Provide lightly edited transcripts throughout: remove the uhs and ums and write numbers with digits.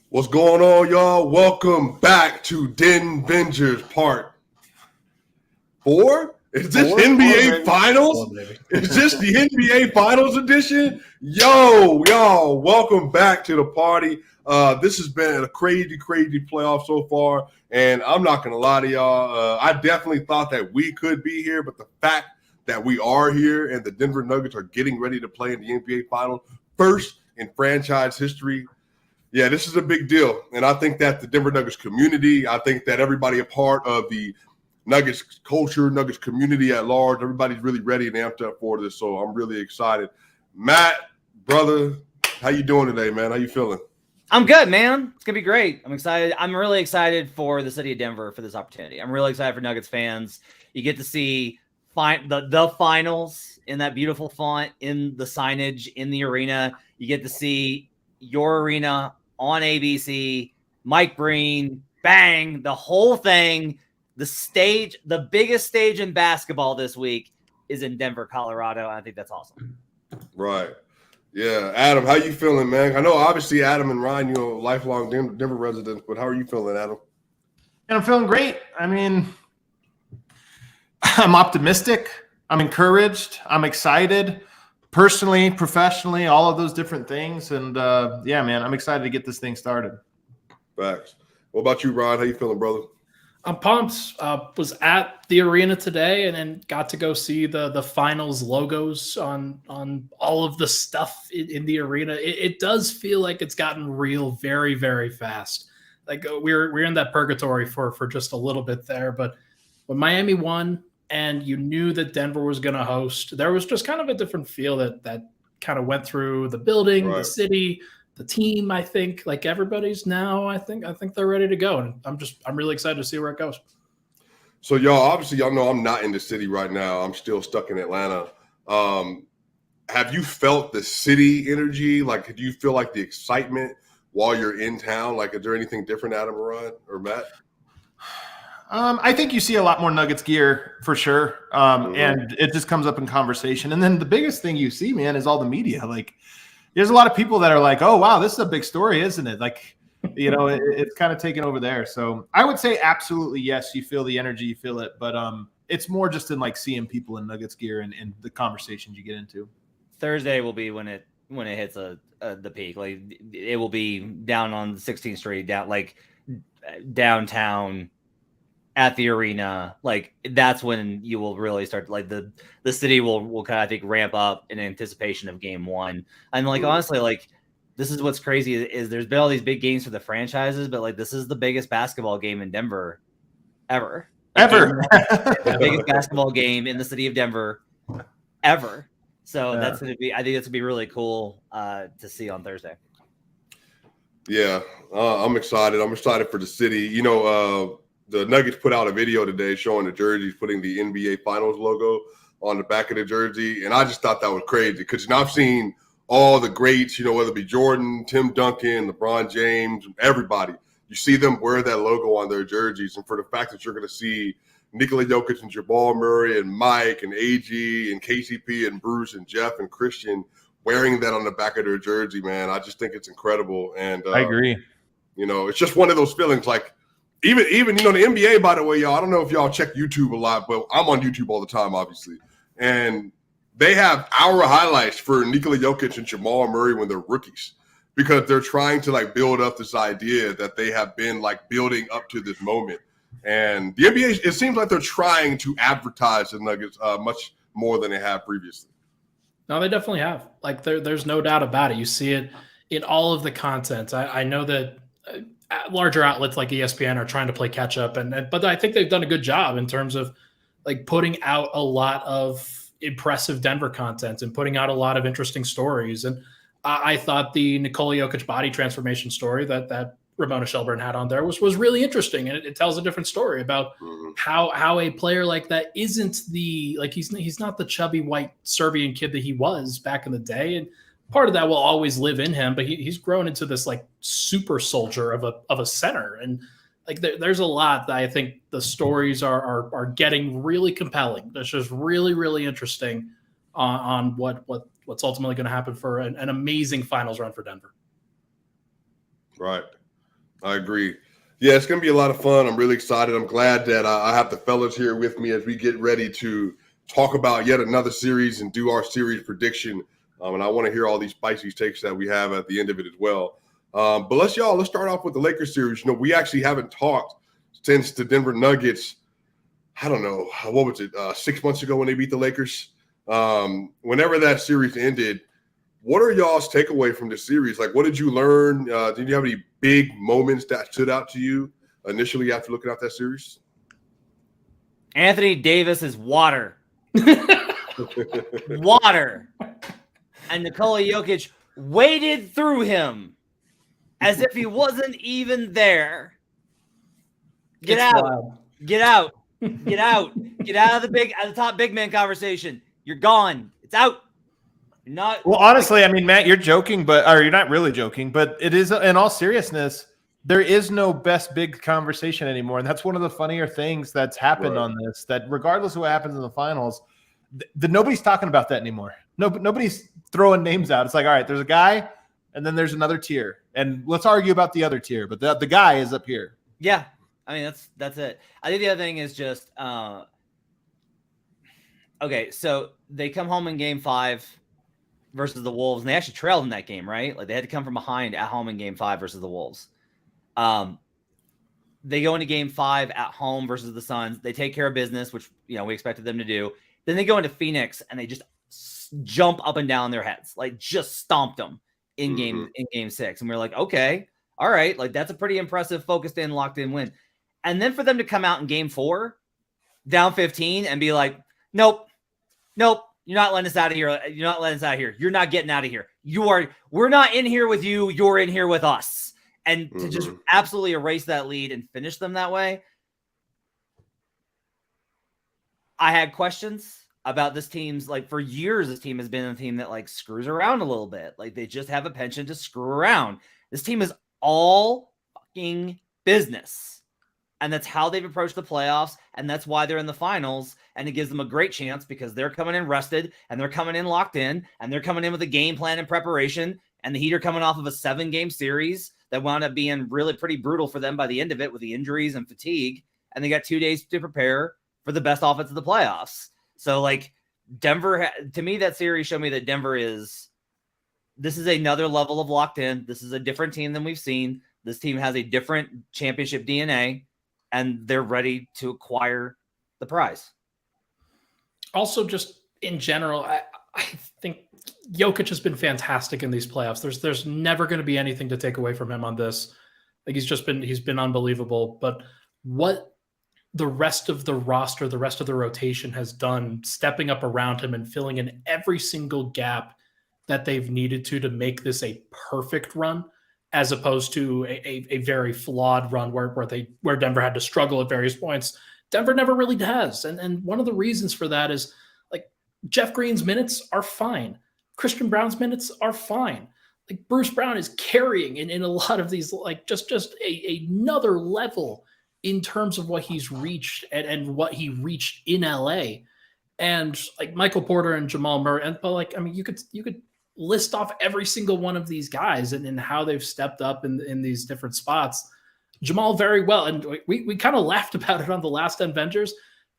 What's going on, y'all? Welcome back to DENVENGERS Part 4? Is this NBA Finals? Is this the NBA Finals edition? Yo, y'all, welcome back to the party. This has been a crazy playoff so far, and I'm not going to lie to y'all. I definitely thought that we could be here, but the fact that we are here and the Denver Nuggets are getting ready to play in the NBA Finals, first in franchise history, yeah, this is a big deal. And I think that the Denver Nuggets community, I think that everybody a part of the Nuggets culture, Nuggets community at large, everybody's really ready and amped up for this. So I'm really excited. Matt, brother, how you doing today, man? How you feeling? I'm good, man. It's going to be great. I'm excited. I'm really excited for the city of Denver for this opportunity. I'm really excited for Nuggets fans. You get to see the finals in that beautiful font, in the signage, in the arena. You get to see your arena on ABC, Mike Breen, bang, the whole thing. The stage, the biggest stage in basketball this week is in Denver, Colorado. I think that's awesome. Right. Yeah. Adam, how you feeling, man? I know obviously Adam and Ryan, lifelong Denver residents, but how are you feeling, Adam? And I'm feeling great. I mean, I'm optimistic. I'm encouraged. I'm excited. Personally, professionally, all of those different things. And yeah, man, I'm excited to get this thing started. Facts. What about you, Ryan? How you feeling, brother? I'm pumped. Was at the arena today and then got to go see the finals logos on all of the stuff in the arena. It does feel like it's gotten real very, very fast. Like we're in that purgatory for just a little bit there. But when Miami won and you knew that Denver was going to host, there was just kind of a different feel that kind of went through the building, right, the city, the team. I think like everybody's now, I think they're ready to go. And I'm really excited to see where it goes. So y'all know I'm not in the city right now. I'm still stuck in Atlanta. Have you felt the city energy? Like, do you feel like the excitement while you're in town? Like, is there anything different, Adam or Ryan or Matt? I think you see a lot more Nuggets gear for sure. And it just comes up in conversation. And then the biggest thing you see, man, is all the media. Like, there's a lot of people that are like, oh, wow, this is a big story, isn't it? Like, it's kind of taken over there. So I would say absolutely yes, you feel the energy, you feel it. But it's more just in like seeing people in Nuggets gear and the conversations you get into. Thursday will be when it hits the peak. Like, it will be down on 16th Street, downtown at the arena. Like, that's when you will really start, like, the city will kind of, I think, ramp up in anticipation of game one. And like, honestly, like, this is what's crazy is there's been all these big games for the franchises, but like, this is the biggest basketball game in Denver ever. The biggest basketball game in the city of Denver ever. So I think that's gonna be really cool to see on Thursday. Yeah, I'm excited. I'm excited for the city. The Nuggets put out a video today showing the jerseys, putting the NBA Finals logo on the back of the jersey. And I just thought that was crazy because I've seen all the greats, whether it be Jordan, Tim Duncan, LeBron James, everybody. You see them wear that logo on their jerseys. And for the fact that you're going to see Nikola Jokic and Jamal Murray and Mike and AG and KCP and Bruce and Jeff and Christian wearing that on the back of their jersey, man, I just think it's incredible. And I agree. It's just one of those feelings like, Even the NBA, by the way, y'all, I don't know if y'all check YouTube a lot, but I'm on YouTube all the time, obviously. And they have hour highlights for Nikola Jokic and Jamal Murray when they're rookies because they're trying to, like, build up this idea that they have been, like, building up to this moment. And the NBA, it seems like they're trying to advertise the Nuggets much more than they have previously. No, they definitely have. Like, there's no doubt about it. You see it in all of the content. I know that larger outlets like ESPN are trying to play catch up, but I think they've done a good job in terms of like putting out a lot of impressive Denver content and putting out a lot of interesting stories. And I thought the Nikola Jokic body transformation story that Ramona Shelburne had on there was really interesting, and it tells a different story about how a player like that isn't he's not the chubby white Serbian kid that he was back in the day, and part of that will always live in him, but he's grown into this like super soldier of a center. And like there's a lot that I think the stories are getting really compelling. That's just really, really interesting on what's ultimately going to happen for an amazing finals run for Denver. Right. I agree. Yeah, it's going to be a lot of fun. I'm really excited. I'm glad that I have the fellas here with me as we get ready to talk about yet another series and do our series prediction. And I want to hear all these spicy takes that we have at the end of it as well. But let's start off with the Lakers series. We actually haven't talked since the Denver Nuggets, I don't know, what was it, 6 months ago when they beat the Lakers? Whenever that series ended, what are y'all's takeaway from the series? Like, what did you learn? Did you have any big moments that stood out to you initially after looking at that series? Anthony Davis is water. Water. And Nikola Jokic waded through him as if he wasn't even there. Get out. Get out. Get out. Get out of the top big man conversation. You're gone. It's out. Not well, honestly, I mean, Matt, you're joking, or you're not really joking, but it is, in all seriousness, there is no best big conversation anymore. And that's one of the funnier things that's happened on this, that regardless of what happens in the finals, nobody's talking about that anymore. Nobody's throwing names out. It's like, all right, there's a guy, and then there's another tier. And let's argue about the other tier, but the guy is up here. Yeah. I mean, that's it. I think the other thing is just, okay, so they come home in game 5 versus the Wolves, and they actually trailed in that game, right? Like, they had to come from behind at home in game 5 versus the Wolves. They go into game 5 at home versus the Suns. They take care of business, which, we expected them to do. Then they go into Phoenix and they just jump up and down their heads, like just stomped them in game 6. And we're like, okay, all right. Like, that's a pretty impressive focused in, locked in win. And then for them to come out in game 4 down 15 and be like, nope, you're not letting us out of here. You're not letting us out of here. You're not getting out of here. We're not in here with you. You're in here with us. And to just absolutely erase that lead and finish them that way. I had questions about this team's, like, for years, this team has been a team that, like, screws around a little bit. Like, they just have a penchant to screw around. This team is all fucking business. And that's how they've approached the playoffs. And that's why they're in the finals. And it gives them a great chance because they're coming in rested and they're coming in locked in and they're coming in with a game plan and preparation. And the Heat are coming off of a 7-game series that wound up being really pretty brutal for them by the end of it with the injuries and fatigue. And they got 2 days to prepare for the best offense of the playoffs. So, like, Denver, to me, that series showed me that this is another level of locked in. This is a different team than we've seen. This team has a different championship DNA, and they're ready to acquire the prize. Also, just in general, I think Jokic has been fantastic in these playoffs. There's never going to be anything to take away from him on this. Like, he's been unbelievable. But what the rest of the roster, the rest of the rotation has done, stepping up around him and filling in every single gap that they've needed to make this a perfect run, as opposed to a very flawed run where Denver had to struggle at various points. Denver never really has. And one of the reasons for that is, like, Jeff Green's minutes are fine. Christian Brown's minutes are fine. Like, Bruce Brown is carrying in a lot of these, like, just another level in terms of what he's reached and what he reached in LA. And, like, Michael Porter and Jamal Murray, but, like, I mean, you could list off every single one of these guys and how they've stepped up in these different spots. Jamal very well. And we kind of laughed about it on the last DENVENGERS.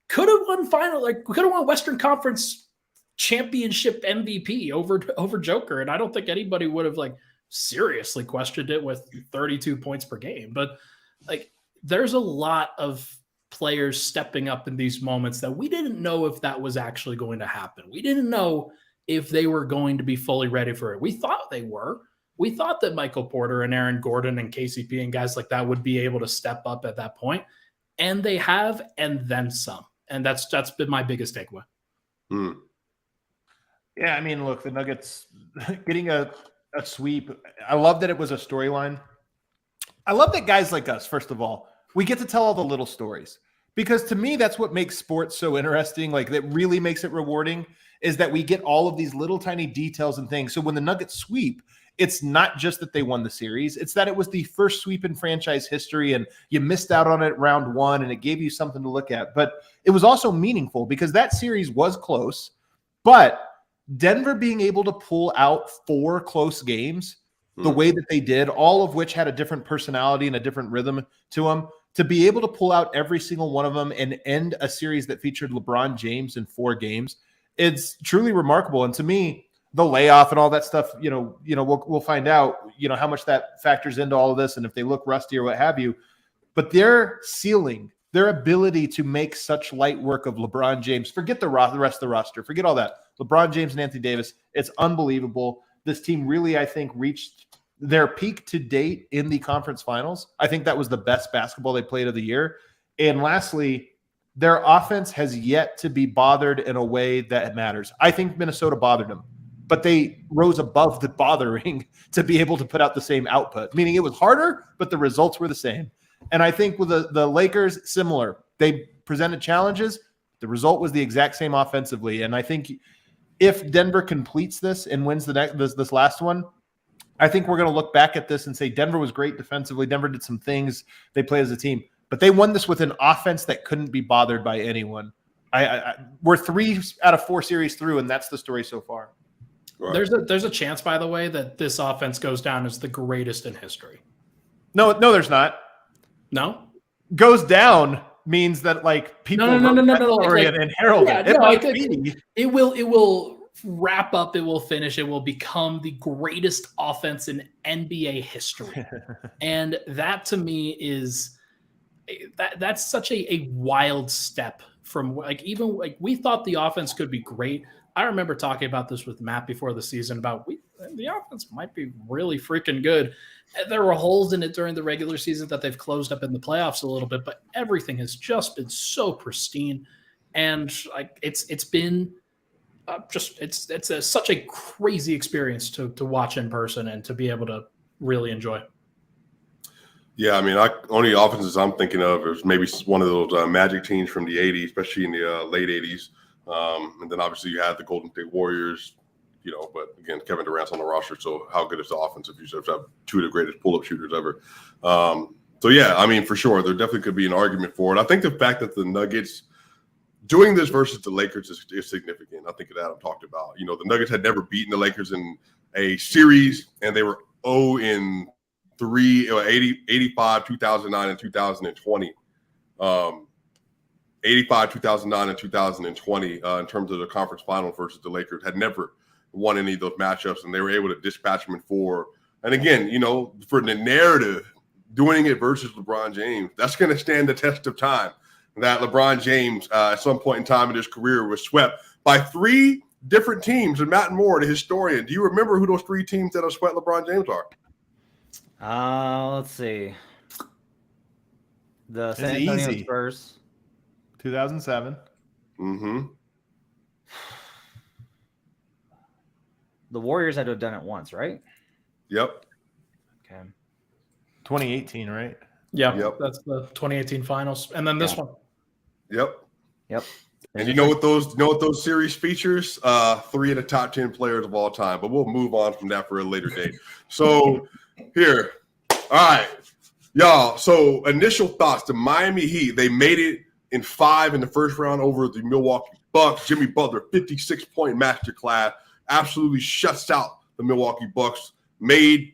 Could have won Western Conference championship MVP over Joker. And I don't think anybody would have, like, seriously questioned it with 32 points per game. But, like, there's a lot of players stepping up in these moments that we didn't know if that was actually going to happen. We didn't know if they were going to be fully ready for it. We thought they were. We thought that Michael Porter and Aaron Gordon and KCP and guys like that would be able to step up at that point. And they have, and then some. And that's been my biggest takeaway. Yeah, I mean, look, the Nuggets getting a sweep. I love that it was a storyline. I love that guys like us, first of all, we get to tell all the little stories. Because to me, that's what makes sports so interesting. Like, that really makes it rewarding, is that we get all of these little tiny details and things. So when the Nuggets sweep, it's not just that they won the series. It's that it was the first sweep in franchise history, and you missed out on it round 1, and it gave you something to look at. But it was also meaningful because that series was close. But Denver being able to pull out 4 close games the way that they did, all of which had a different personality and a different rhythm to them, to be able to pull out every single one of them and end a series that featured LeBron James in 4 games, it's truly remarkable. And to me, the layoff and all that stuff, we'll find out, how much that factors into all of this and if they look rusty or what have you. But their ceiling, their ability to make such light work of LeBron James, forget the rest of the roster, forget all that. LeBron James and Anthony Davis, it's unbelievable. This team really, I think, reached their peak to date in the conference finals. I think that was the best basketball they played of the year. And lastly, their offense has yet to be bothered in a way that matters. I think Minnesota bothered them, but they rose above the bothering to be able to put out the same output, meaning it was harder, but the results were the same. And I think with the Lakers, similar. They presented challenges. The result was the exact same offensively. And I think if Denver completes this and wins this last one, I think we're going to look back at this and say Denver was great defensively. Denver did some things. They played as a team. But they won this with an offense that couldn't be bothered by anyone. We're 3 out of 4 series through, and that's the story so far. Right. There's a chance, by the way, that this offense goes down as the greatest in history. No, there's not. No? Goes down means that people no. and herald it. It will wrap up, it will finish, it will become the greatest offense in NBA history. And that to me is that's such a wild step from even we thought the offense could be great. I remember talking about this with Matt before the season about the offense might be really freaking good. There were holes in it during the regular season that they've closed up in the playoffs a little bit, but everything has just been so pristine. And it's been such a crazy experience to watch in person and to be able to really enjoy. Yeah, I mean, only offenses I'm thinking of is maybe one of those Magic teams from the 80s, especially in the late 80s. And then obviously you had the Golden State Warriors, but again, Kevin Durant's on the roster. So how good is the offense if you have 2 of the greatest pull-up shooters ever? So yeah, I mean, for sure, there definitely could be an argument for it. I think the fact that the Nuggets doing this versus the Lakers is significant. I think that Adam talked about. The Nuggets had never beaten the Lakers in a series, and they were 0-3, 85, 2009, and 2020. 85, 2009, and 2020 in terms of the conference final versus the Lakers had never won any of those matchups, and they were able to dispatch them in 4. And again, for the narrative, doing it versus LeBron James, that's going to stand the test of time. That LeBron James, at some point in time in his career, was swept by 3 different teams. And Matt Moore, the historian, do you remember who those 3 teams that have swept LeBron James are? Let's see. The San Antonio Spurs. 2007. Mm-hmm. The Warriors had to have done it once, right? Yep. Okay. 2018, right? Yeah, Yep. That's the 2018 finals. And then this one. Yep. Yep. And you know what those series features? 3 of the top 10 players of all time. But we'll move on from that for a later date. So here. All right. Y'all. So initial thoughts. The Miami Heat, they made it in 5 in the first round over the Milwaukee Bucks. Jimmy Butler, 56-point masterclass. Absolutely shuts out the Milwaukee Bucks. Made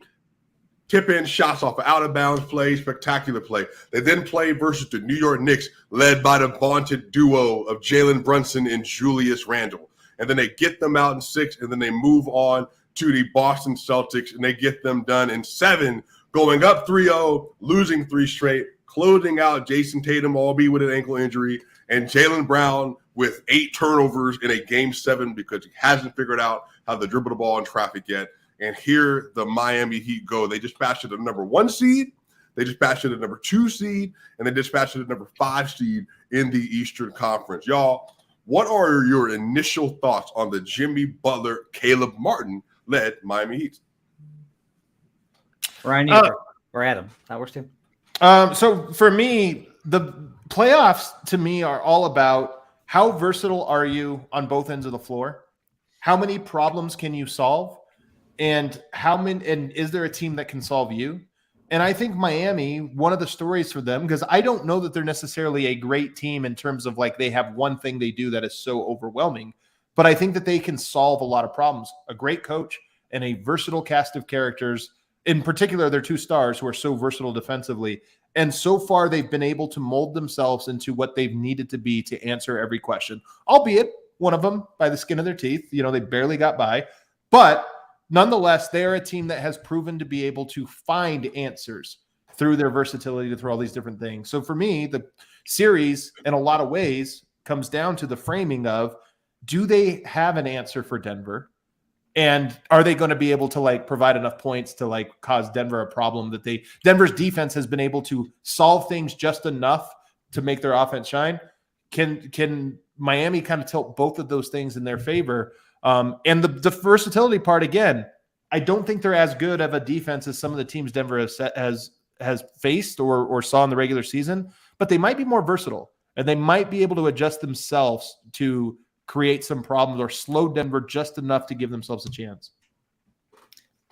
tip-in shots off of out-of-bounds play, spectacular play. They then play versus the New York Knicks, led by the vaunted duo of Jalen Brunson and Julius Randle. And then they get them out in 6, and then they move on to the Boston Celtics, and they get them done in 7, going up 3-0, losing 3 straight, closing out Jason Tatum, albeit with an ankle injury, and Jaylen Brown with 8 turnovers in a Game 7 because he hasn't figured out how to dribble the ball in traffic yet. And here the Miami Heat go. They dispatched the number 1 seed, they dispatched the number 2 seed, and they dispatched the number 5 seed in the Eastern Conference. Y'all, what are your initial thoughts on the Jimmy Butler, Caleb Martin-led Miami Heat? Ryan, or Adam, that works too. So for me, the playoffs to me are all about how versatile are you on both ends of the floor? How many problems can you solve? And is there a team that can solve you? And I think Miami, one of the stories for them, because I don't know that they're necessarily a great team in terms of they have one thing they do that is so overwhelming, but I think that they can solve a lot of problems. A great coach and a versatile cast of characters in particular, their 2 stars who are so versatile defensively. And so far, they've been able to mold themselves into what they've needed to be to answer every question, albeit one of them by the skin of their teeth. They barely got by. But nonetheless, they are a team that has proven to be able to find answers through their versatility to throw all these different things. So for me, the series, in a lot of ways, comes down to the framing of, do they have an answer for Denver? And are they going to be able to provide enough points to cause Denver a problem that Denver's defense has been able to solve things just enough to make their offense shine? Can Miami kind of tilt both of those things in their favor? And the versatility part, again, I don't think they're as good of a defense as some of the teams Denver has faced or saw in the regular season, but they might be more versatile and they might be able to adjust themselves to create some problems or slow Denver just enough to give themselves a chance.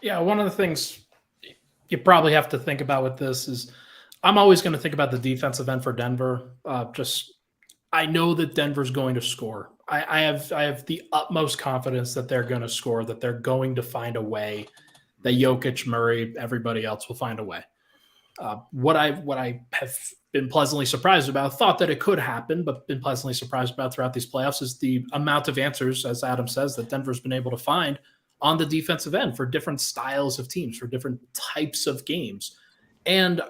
Yeah, one of the things you probably have to think about with this is I'm always going to think about the defensive end for Denver. I know that Denver's going to score. I have the utmost confidence that they're going to score, that they're going to find a way, that Jokic, Murray, everybody else will find a way. What I have been pleasantly surprised about, thought that it could happen, but been pleasantly surprised about throughout these playoffs is the amount of answers, as Adam says, that Denver's been able to find on the defensive end for different styles of teams, for different types of games. And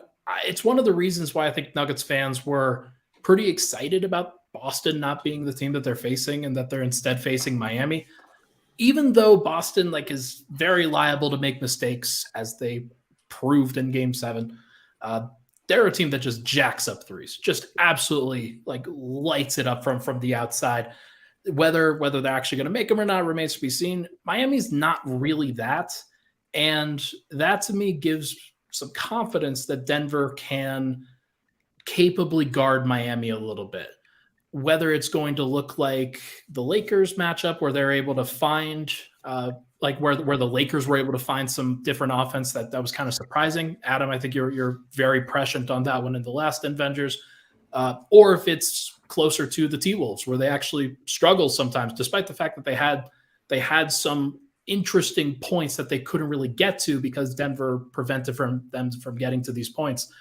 it's one of the reasons why I think Nuggets fans were pretty excited about Boston not being the team that they're facing and that they're instead facing Miami. Even though Boston is very liable to make mistakes, as they proved in Game 7, they're a team that just jacks up threes, just absolutely lights it up from the outside. Whether they're actually going to make them or not remains to be seen. Miami's not really that. And that to me gives some confidence that Denver can capably guard Miami a little bit. Whether it's going to look like the Lakers matchup where they're able to find where the Lakers were able to find some different offense that was kind of surprising. Adam, I think you're very prescient on that one in the last DENVENGERS. Or if it's closer to the T-Wolves where they actually struggle sometimes, despite the fact that they had some interesting points that they couldn't really get to because Denver prevented them from getting to these points.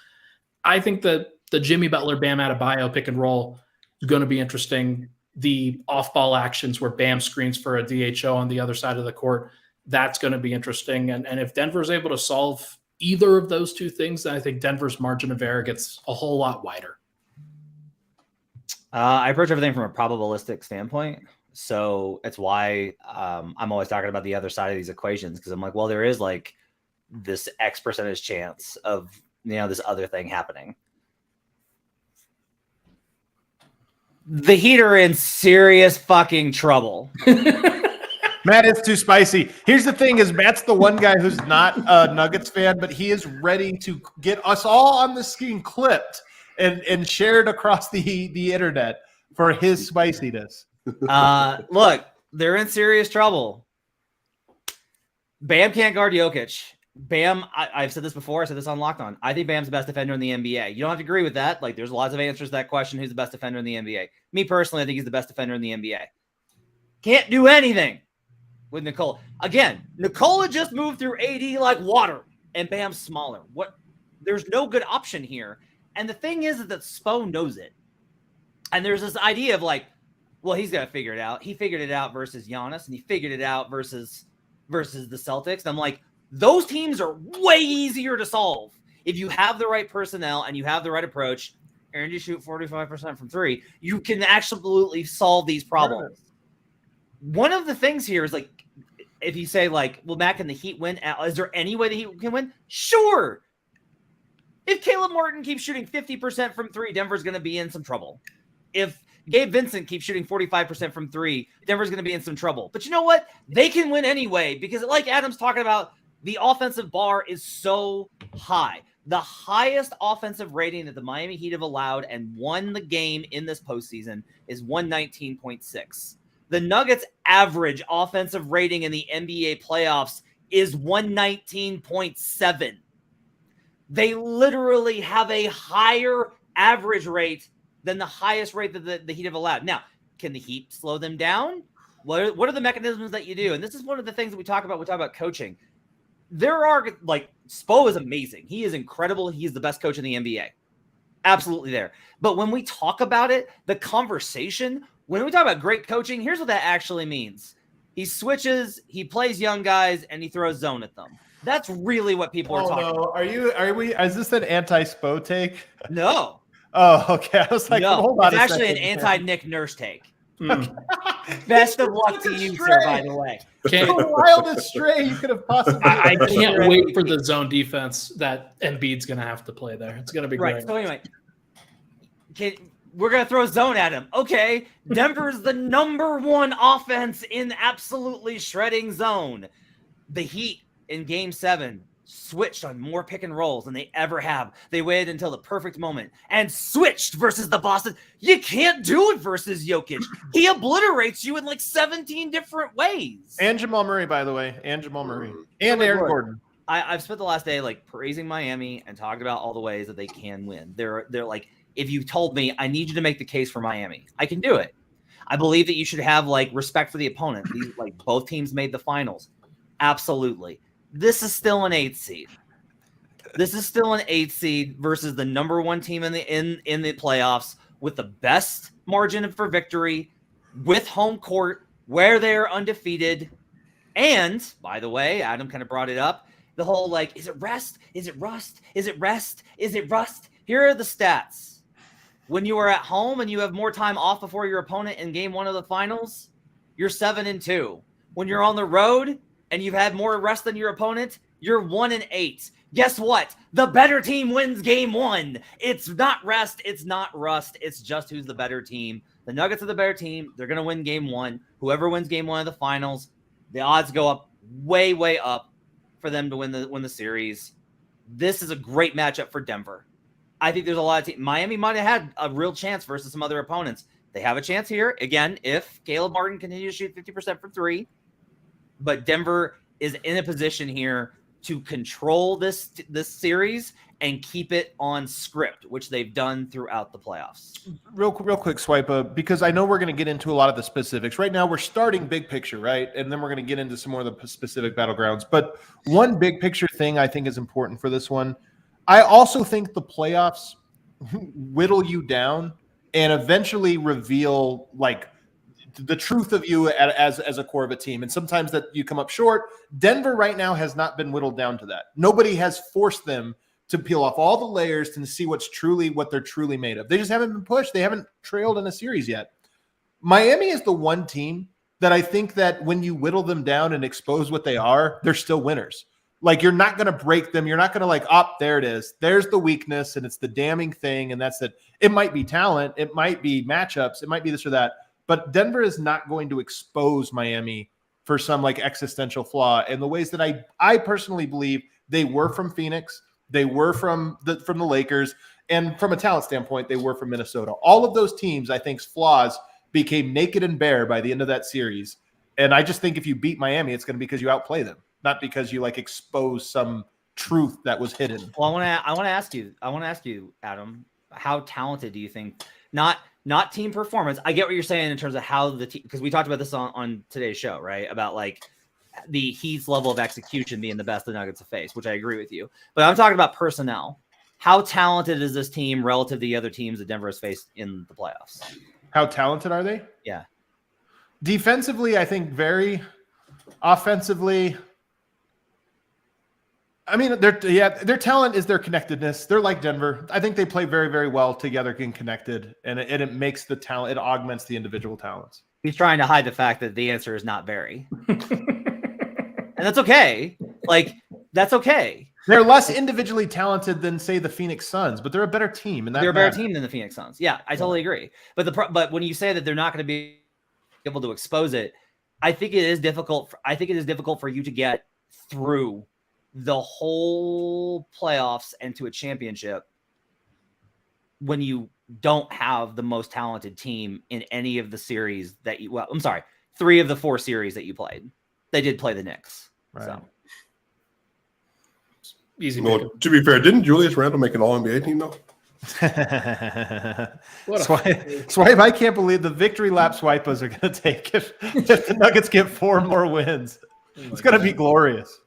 I think that the Jimmy Butler, Bam Adebayo pick and roll is going to be interesting. The off-ball actions where Bam screens for a DHO on the other side of the court, that's going to be interesting. And if Denver is able to solve either of those two things, then I think Denver's margin of error gets a whole lot wider. I approach everything from a probabilistic standpoint. So it's why I'm always talking about the other side of these equations, because I'm like, well, there is this X percentage chance of this other thing happening. The Heat are in serious fucking trouble. Matt, it's too spicy. Here's the thing: is Matt's the one guy who's not a Nuggets fan, but he is ready to get us all on the screen clipped and shared across the internet for his spiciness. Look, they're in serious trouble. Bam can't guard Jokic. Bam, I've said this before. I said this on Locked On. I think Bam's the best defender in the NBA. You don't have to agree with that. There's lots of answers to that question. Who's the best defender in the NBA? Me personally, I think he's the best defender in the NBA. Can't do anything with Nikola. Again, Nikola just moved through AD like water, and Bam's smaller. There's no good option here. And the thing is that Spo knows it. And there's this idea of well, he's got to figure it out. He figured it out versus Giannis, and he figured it out versus the Celtics. And I'm like, those teams are way easier to solve if you have the right personnel and you have the right approach and you shoot 45% from three. You can absolutely solve these problems. Sure. One of the things here is if you say well, Matt, can the Heat win? Is there any way the Heat can win? Sure. If Caleb Martin keeps shooting 50% from three, Denver's going to be in some trouble. If Gabe Vincent keeps shooting 45% from three, Denver's going to be in some trouble. But you know what? They can win anyway because, like Adam's talking about, the offensive bar is so high. The highest offensive rating that the Miami Heat have allowed and won the game in this postseason is 119.6. The Nuggets' average offensive rating in the NBA playoffs is 119.7. They literally have a higher average rate than the highest rate that the Heat have allowed. Now, can the Heat slow them down? What are the mechanisms that you do? And this is one of the things that we talk about. We talk about coaching. there are like Spo is amazing. He is incredible. He's the best coach in the NBA. Absolutely there. But when we talk about it, the conversation, when we talk about great coaching, here's what that actually means. He switches, he plays young guys, and he throws zone at them. That's really what people are talking about. Is this an anti-Spo take? No. Oh, okay. I was like, no, hold on. It's actually an anti-Nick Nurse take. Best of luck to you, sir, by the way. The wildest stray you could have possibly. I can't wait for the zone defense that Embiid's going to have to play there. It's going to be great. So anyway, we're going to throw zone at him. Okay, Denver's the #1 offense in absolutely shredding zone. The Heat in Game 7 switched on more pick and rolls than they ever have. They waited until the perfect moment and switched versus the Boston. You can't do it versus Jokic. He obliterates you in like 17 different ways. And Jamal Murray, by the way. And Jamal Murray. And Aaron Gordon. I've spent the last day like praising Miami and talking about all the ways that they can win. They're like, if you told me I need you to make the case for Miami, I can do it. I believe that you should have like respect for the opponent. Like both teams made the finals. Absolutely. This is still an 8th seed. This is still an 8th seed versus the #1 team in the playoffs with the best margin for victory, with home court, where they're undefeated. And, by the way, Adam kind of brought it up, the whole like, is it rest? Is it rust? Is it rest? Is it rust? Here are the stats. When you are at home and you have more time off before your opponent in Game 1 of the finals, you're 7-2. When you're on the road and you've had more rest than your opponent, you're 1-8. Guess what? The better team wins Game 1. It's not rest. It's not rust. It's just who's the better team. The Nuggets are the better team. They're going to win Game 1. Whoever wins Game 1 of the finals, the odds go up way, way up for them to win the series. This is a great matchup for Denver. I think there's a lot of teams. Miami might have had a real chance versus some other opponents. They have a chance here, again, if Caleb Martin continues to shoot 50% from 3. But Denver is in a position here to control this series and keep it on script, which they've done throughout the playoffs. Real quick, Swipa, because I know we're going to get into a lot of the specifics. Right now, we're starting big picture, right? And then we're going to get into some more of the specific battlegrounds. But one big picture thing I think is important for this one, I also think the playoffs whittle you down and eventually reveal, like, the truth of you as a core of a team. And sometimes that you come up short. Denver right now has not been whittled down to that. Nobody has forced them to peel off all the layers and see what they're truly made of. They just haven't been pushed. They haven't trailed in a series yet. Miami is the one team that I think that when you whittle them down and expose what they are, they're still winners. Like, you're not going to break them. You're not going to like, there it is. There's the weakness, and it's the damning thing. And that's it. It might be talent. It might be matchups. It might be this or that. But Denver is not going to expose Miami for some like existential flaw in the ways that I personally believe they were from Phoenix, they were from the Lakers, and from a talent standpoint, they were from Minnesota. All of those teams, I think's flaws became naked and bare by the end of that series. And I just think if you beat Miami, it's going to be because you outplay them, not because you like expose some truth that was hidden. Well, I want to ask you, Adam, how talented do you think? Not team performance. I get what you're saying in terms of how the team, because we talked about this on today's show, right? About like the Heat's level of execution being the best the Nuggets have faced, which I agree with you. But I'm talking about personnel. How talented is this team relative to the other teams that Denver has faced in the playoffs? How talented are they? Yeah. Defensively, I think very. Offensively, I mean, their talent is their connectedness. They're like Denver. I think they play very, very well together and connected, and it makes the talent. It augments the individual talents. He's trying to hide the fact that the answer is not very, and that's okay. Like, that's okay. They're less individually talented than, say, the Phoenix Suns, but they're a better team. And they're a better team than the Phoenix Suns. Yeah, I totally agree. But when you say that they're not going to be able to expose it, I think it is difficult. I think it is difficult for you to get through the whole playoffs and to a championship when you don't have the most talented team in any of the series that you, well, I'm sorry, 3 of the 4 series that you played. They did play the Knicks. Right. So. Easy. Well, to be fair, didn't Julius Randle make an All-NBA team, though? Swipe, I can't believe the victory lap Swipas are going to take if the Nuggets get 4 more wins. It's going to be glorious.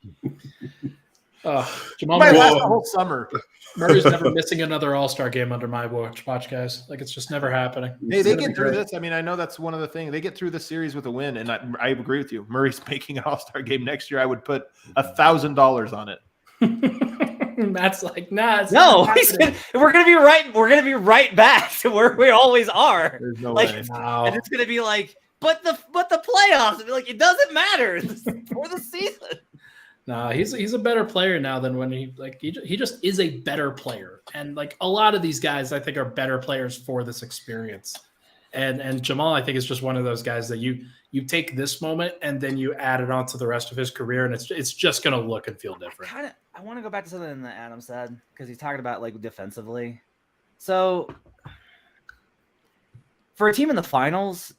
Jamal Might Murray, last the whole summer. Murray's never missing another All-Star game under my watch, guys. Like, it's just never happening. Hey, It's they gonna be get through great. this. I mean, I know that's one of the things. They get through the series with a win, and I agree with you. Murray's making an All-Star game next year. I would put $1,000 on it. Matt's like, nah. It's No, not happening. we're gonna be right. We're gonna be right back to where we always are. There's no Like, way. No. And it's gonna be like, but the playoffs. It'll be like, it doesn't matter for the season. No, he's a better player now than when he just is a better player. And like a lot of these guys, I think, are better players for this experience. And Jamal, I think, is just one of those guys that you take this moment and then you add it on to the rest of his career, and it's just gonna look and feel different. I want to go back to something that Adam said, because he's talking about like defensively. So for a team in the finals,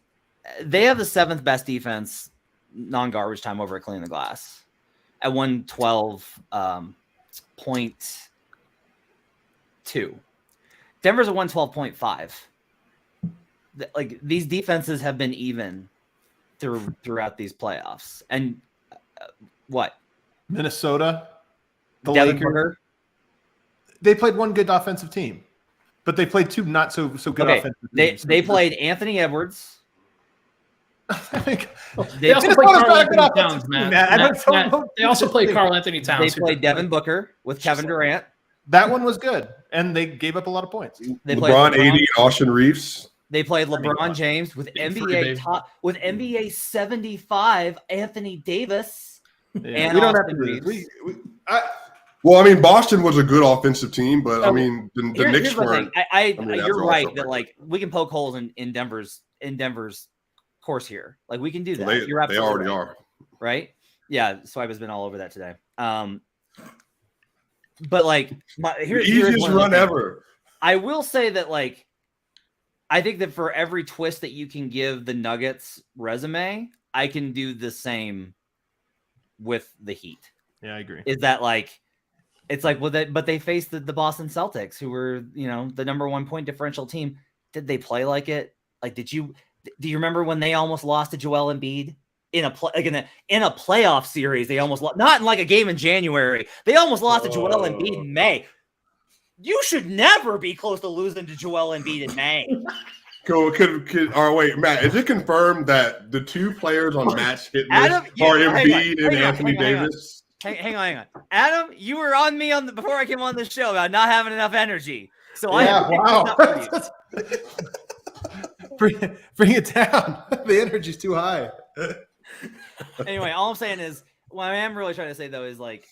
they have the 7th best defense non-garbage time over at Clean the Glass at 112.2. Denver's at 112.5. Like, these defenses have been even throughout these playoffs. And what? Minnesota, the Devin Lakers. Booker? They played one good offensive team, but they played two not so good Okay, offensive they teams. played Anthony Edwards. They They, also Minnesota's play not Karl a good Anthony offensive Towns, team, Matt. Matt. I don't Matt, know. they also play Karl Anthony they Towns. played Devin Booker with Kevin Durant. That one was good, and they gave up a lot of points. They played LeBron, AD, Austin Reeves. They played LeBron James with NBA 75 Anthony Davis. Yeah. And We don't have Austin to do Reeves. this. Well, I mean, Boston was a good offensive team, but I mean, the Here's Knicks the weren't. thing. after You're all, right so that like we can poke holes in Denver's course here. Like, we can do that. You're They absolutely already right. are. Right? Yeah, Swipe has been all over that today. But like, here's Easiest one of the run things. ever. I will say that, like, I think that for every twist that you can give the Nuggets resume, I can do the same with the Heat. Yeah, I agree. Is that like, it's like, well, but they faced the Boston Celtics, who were, the #1 point differential team. Did they play like it? Like, do you remember when they almost lost to Joel Embiid in a playoff series? They almost lost, not in like a game in January. They almost lost to Joel Embiid in May. You should never be close to losing to Joel Embiid in May. Wait, Matt, is it confirmed that the two players on Matt's hit list Adam, are hang Embiid on, and Anthony hang on. Davis? Hang on. Adam, you were on me before I came on the show about not having enough energy. So Bring it down. The energy's too high. Anyway, all I'm saying is, what I am really trying to say though is, like,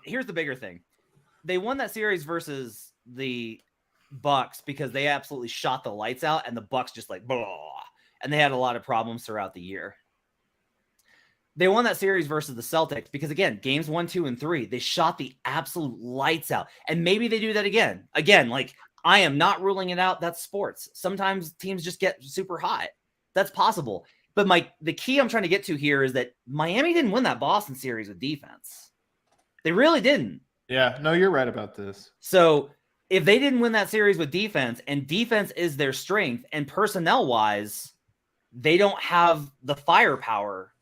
here's the bigger thing. They won that series versus the Bucks because they absolutely shot the lights out, and the Bucks just like, blah, and they had a lot of problems throughout the year. They won that series versus the Celtics because, again, games 1, 2, and 3, they shot the absolute lights out. And maybe they do that again. Again, like, I am not ruling it out. That's sports. Sometimes teams just get super hot. That's possible. But the key I'm trying to get to here is that Miami didn't win that Boston series with defense. They really didn't. Yeah, no, you're right about this. So if they didn't win that series with defense, and defense is their strength, and personnel-wise, they don't have the firepower,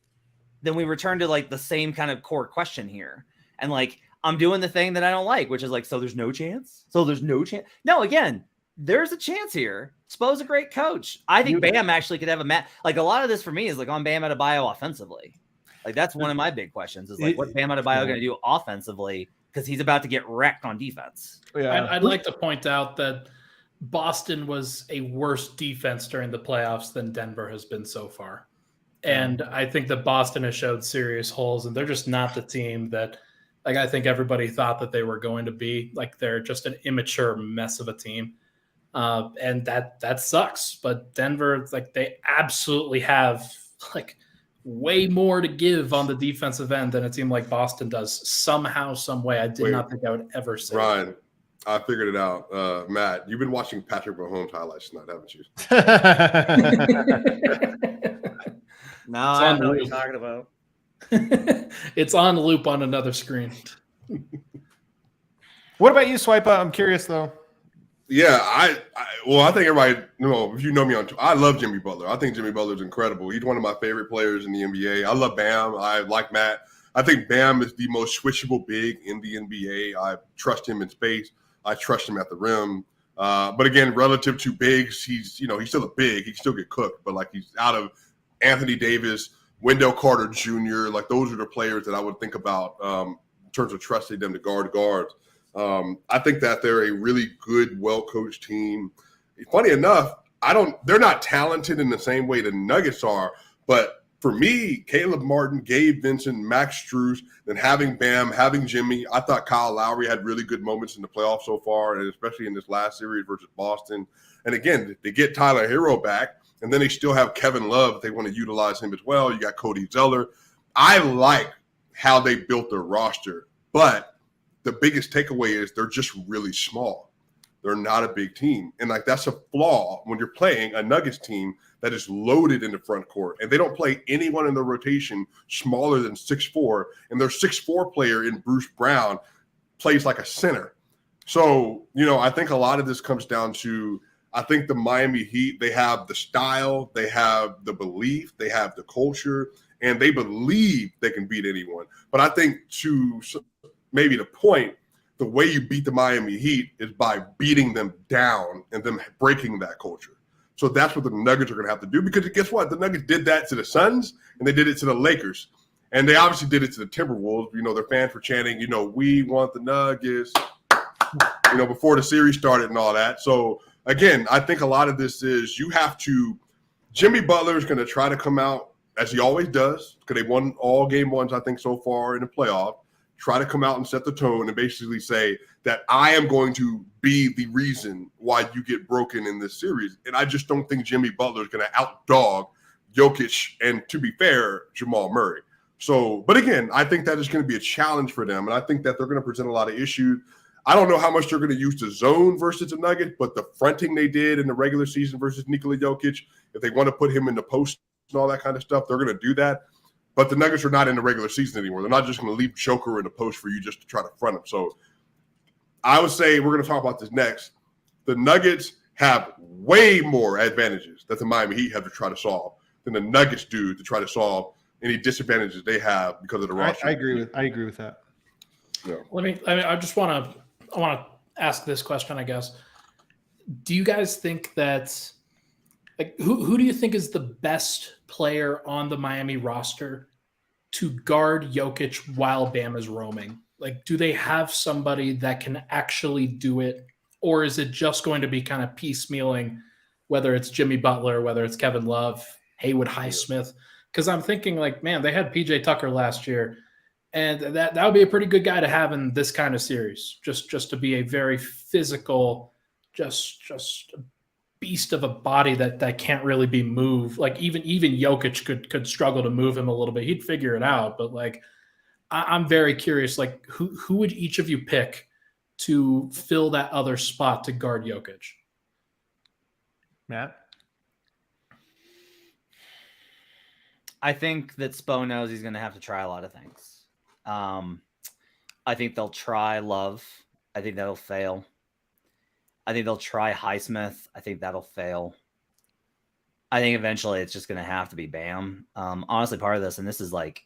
then we return to like the same kind of core question here. And like, I'm doing the thing that I don't like, which is like, so there's no chance? No, again, there's a chance here. Spo's a great coach. I think Bam actually could have a match. Like, a lot of this for me is like on Bam Adebayo offensively. Like, that's one of my big questions is like, what's Bam Adebayo going to do offensively? Because he's about to get wrecked on defense. Yeah. I'd like to point out that Boston was a worse defense during the playoffs than Denver has been so far. And I think that Boston has showed serious holes, and they're just not the team that, like, I think everybody thought that they were going to be. Like, they're just an immature mess of a team. And that sucks. But Denver, like, they absolutely have, like, way more to give on the defensive end than a team like Boston does. Somehow, some way. I did not think I would ever say Ryan, I figured it out. Matt, you've been watching Patrick Mahomes highlights tonight, haven't you? No, I don't know what you're talking about. It's on loop on another screen. What about you, Swipa? I'm curious, though. Yeah, I think everybody, if you know me I love Jimmy Butler. I think Jimmy Butler's incredible. He's one of my favorite players in the NBA. I love Bam. I like Matt. I think Bam is the most switchable big in the NBA. I trust him in space. I trust him at the rim. But again, relative to bigs, he's still a big. He can still get cooked, but like he's out of Anthony Davis, Wendell Carter Jr. Like those are the players that I would think about in terms of trusting them to guard guards. I think that they're a really good, well-coached team. Funny enough, they're not talented in the same way the Nuggets are, but for me, Caleb Martin, Gabe Vincent, Max Strus, then having Bam, having Jimmy, I thought Kyle Lowry had really good moments in the playoffs so far, and especially in this last series versus Boston. And again, they get Tyler Hero back, and then they still have Kevin Love. They want to utilize him as well. You got Cody Zeller. I like how they built their roster, but the biggest takeaway is they're just really small. They're not a big team. And like that's a flaw when you're playing a Nuggets team that is loaded in the front court. And they don't play anyone in the rotation smaller than 6'4", and their 6'4" player in Bruce Brown plays like a center. So, I think a lot of this comes down to, I think the Miami Heat, they have the style, they have the belief, they have the culture, and they believe they can beat anyone. But I think to maybe the point, the way you beat the Miami Heat is by beating them down and them breaking that culture. So that's what the Nuggets are going to have to do, because guess what? The Nuggets did that to the Suns, and they did it to the Lakers. And they obviously did it to the Timberwolves. Their fans were chanting, we want the Nuggets, before the series started and all that. So, again, I think a lot of this is Jimmy Butler is going to try to come out, as he always does, because they won all game ones, I think, so far in the playoff. Try to come out and set the tone and basically say that I am going to be the reason why you get broken in this series. And I just don't think Jimmy Butler is going to outdog Jokic and, to be fair, Jamal Murray. So, but again, I think that is going to be a challenge for them. And I think that they're going to present a lot of issues. I don't know how much they're going to use the zone versus the Nuggets, but the fronting they did in the regular season versus Nikola Jokic, if they want to put him in the post and all that kind of stuff, they're going to do that. But the Nuggets are not in the regular season anymore. They're not just going to leave Joker in the post for you just to try to front him. So I would say we're going to talk about this next. The Nuggets have way more advantages that the Miami Heat have to try to solve than the Nuggets do to try to solve any disadvantages they have because of the roster. I agree with that. Yeah. I want to ask this question, I guess. Do you guys think that, like, who do you think is the best player on the Miami roster to guard Jokic while Bam is roaming? Like, do they have somebody that can actually do it? Or is it just going to be kind of piecemealing, whether it's Jimmy Butler, whether it's Kevin Love, Haywood Highsmith? Because I'm thinking, like, man, they had PJ Tucker last year, and that would be a pretty good guy to have in this kind of series, just to be a very physical, just a beast of a body that can't really be moved. Like even Jokic could struggle to move him a little bit. He'd figure it out, but like I'm very curious, like who would each of you pick to fill that other spot to guard Jokic? Matt? I think that Spo knows he's going to have to try a lot of things. I think they'll try Love. I think that'll fail. I think they'll try Highsmith. I think that'll fail. I think eventually it's just going to have to be Bam. Honestly, part of this, and this is like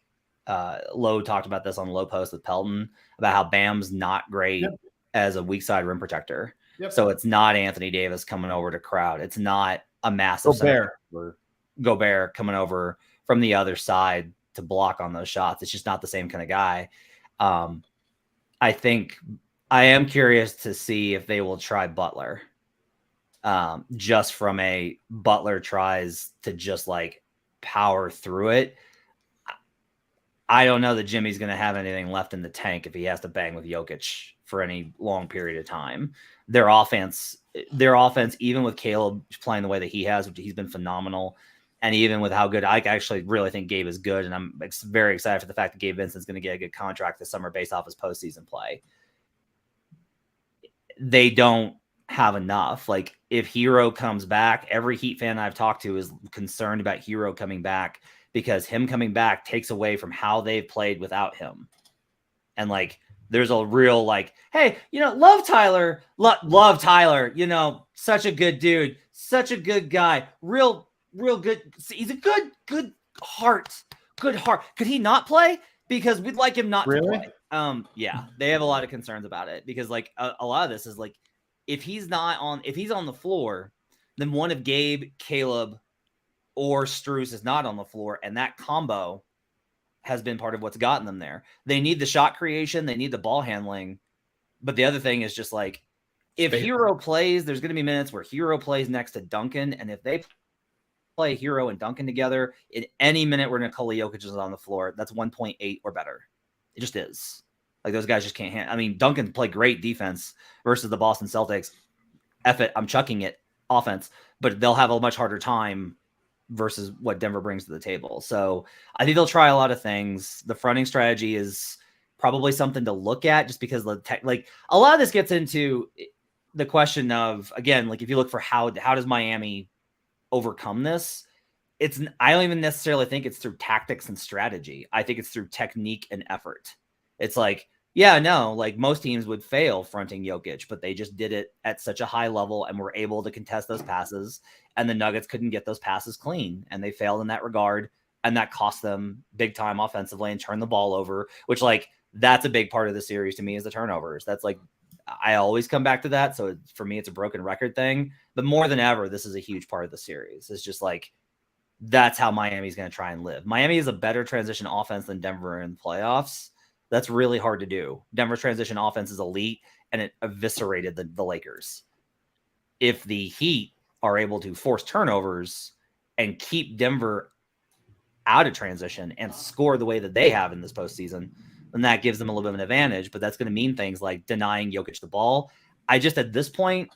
Lowe talked about this on Low Post with Pelton, about how Bam's not great as a weak side rim protector. Yep. So it's not Anthony Davis coming over to crowd. It's not a massive Gobert coming over from the other side to block on those shots. It's just not the same kind of guy. I think I am curious to see if they will try Butler. Just from a Butler tries to just like power through it. I don't know that Jimmy's going to have anything left in the tank if he has to bang with Jokic for any long period of time. Their offense, even with Caleb playing the way that he has, he's been phenomenal. And even with how good, I actually really think Gabe is good. And I'm very excited for the fact that Gabe Vincent's going to get a good contract this summer based off his postseason play. They don't have enough. Like if Hero comes back, every Heat fan I've talked to is concerned about Hero coming back because him coming back takes away from how they've played without him. And like, there's a real like, hey, love Tyler, such a good dude, such a good guy, real good. He's a good heart. Could he not play? because we'd like him not Really? to play. Yeah, they have a lot of concerns about it because like a lot of this is like if he's on the floor, then one of Gabe, Caleb, or Strus is not on the floor, and that combo has been part of what's gotten them there. They need the shot creation, they need the ball handling, but the other thing is just like if Hero plays, there's going to be minutes where Hero plays next to Duncan, and if they play Hero and Duncan together, in any minute where Nikola Jokic is on the floor, that's 1.8 or better. It just is. Like those guys just can't handle. I mean, Duncan played great defense versus the Boston Celtics. F it, I'm chucking it offense, but they'll have a much harder time versus what Denver brings to the table. So I think they'll try a lot of things. The fronting strategy is probably something to look at just because like a lot of this gets into the question of, again, like if you look for how does Miami overcome this, I don't even necessarily think it's through tactics and strategy. I think it's through technique and effort. It's like, yeah, no, like most teams would fail fronting Jokic, but they just did it at such a high level and were able to contest those passes, and the Nuggets couldn't get those passes clean, and they failed in that regard, and that cost them big time offensively and turned the ball over, which like that's a big part of the series to me is the turnovers. That's like I always come back to that. So for me, it's a broken record thing. But more than ever, this is a huge part of the series. It's just like that's how Miami's going to try and live. Miami is a better transition offense than Denver in playoffs. That's really hard to do. Denver's transition offense is elite, and it eviscerated the Lakers. If the Heat are able to force turnovers and keep Denver out of transition and score the way that they have in this postseason, then that gives them a little bit of an advantage, but that's going to mean things like denying Jokic the ball. I just, at this point,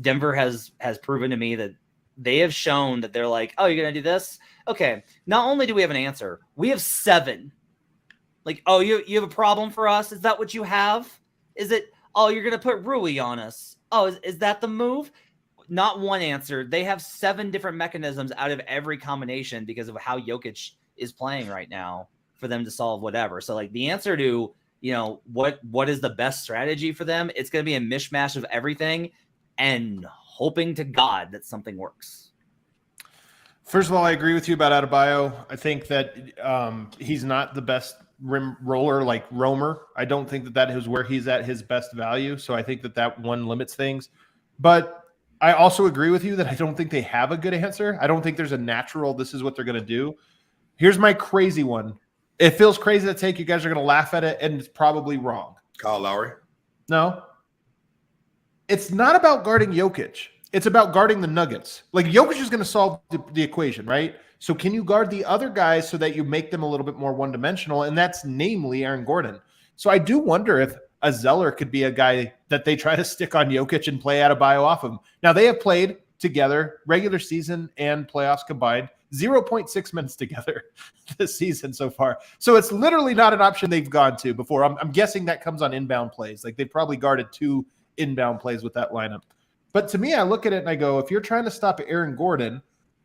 Denver has proven to me that they have shown that they're like, oh, you're going to do this? Okay. Not only do we have an answer, we have 7. Like, oh, you have a problem for us? Is that what you have? Is it, oh, you're going to put Rui on us? Oh, is that the move? Not one answer. They have 7 different mechanisms out of every combination because of how Jokic is playing right now for them to solve whatever. So like the answer to, what is the best strategy for them? It's going to be a mishmash of everything and hoping to God that something works. First of all, I agree with you about Adebayo. I think that he's not the best rim roller like roamer. I don't think that is where he's at his best value. So I think that one limits things. But I also agree with you that I don't think they have a good answer. I don't think there's a natural, this is what they're going to do. Here's my crazy one. It feels crazy to take. You guys are going to laugh at it, and it's probably wrong. Kyle Lowry? No. It's not about guarding Jokic. It's about guarding the Nuggets. Like, Jokic is going to solve the equation, right? So can you guard the other guys so that you make them a little bit more one-dimensional, and that's namely Aaron Gordon. So I do wonder if a Zeller could be a guy that they try to stick on Jokic and play Adebayo off of him. Now, they have played together, regular season and playoffs combined, 0.6 minutes together this season so far. So it's literally not an option they've gone to before. I'm guessing that comes on inbound plays. Like, they probably guarded 2 inbound plays with that lineup. But to me, I look at it and I go, if you're trying to stop Aaron Gordon,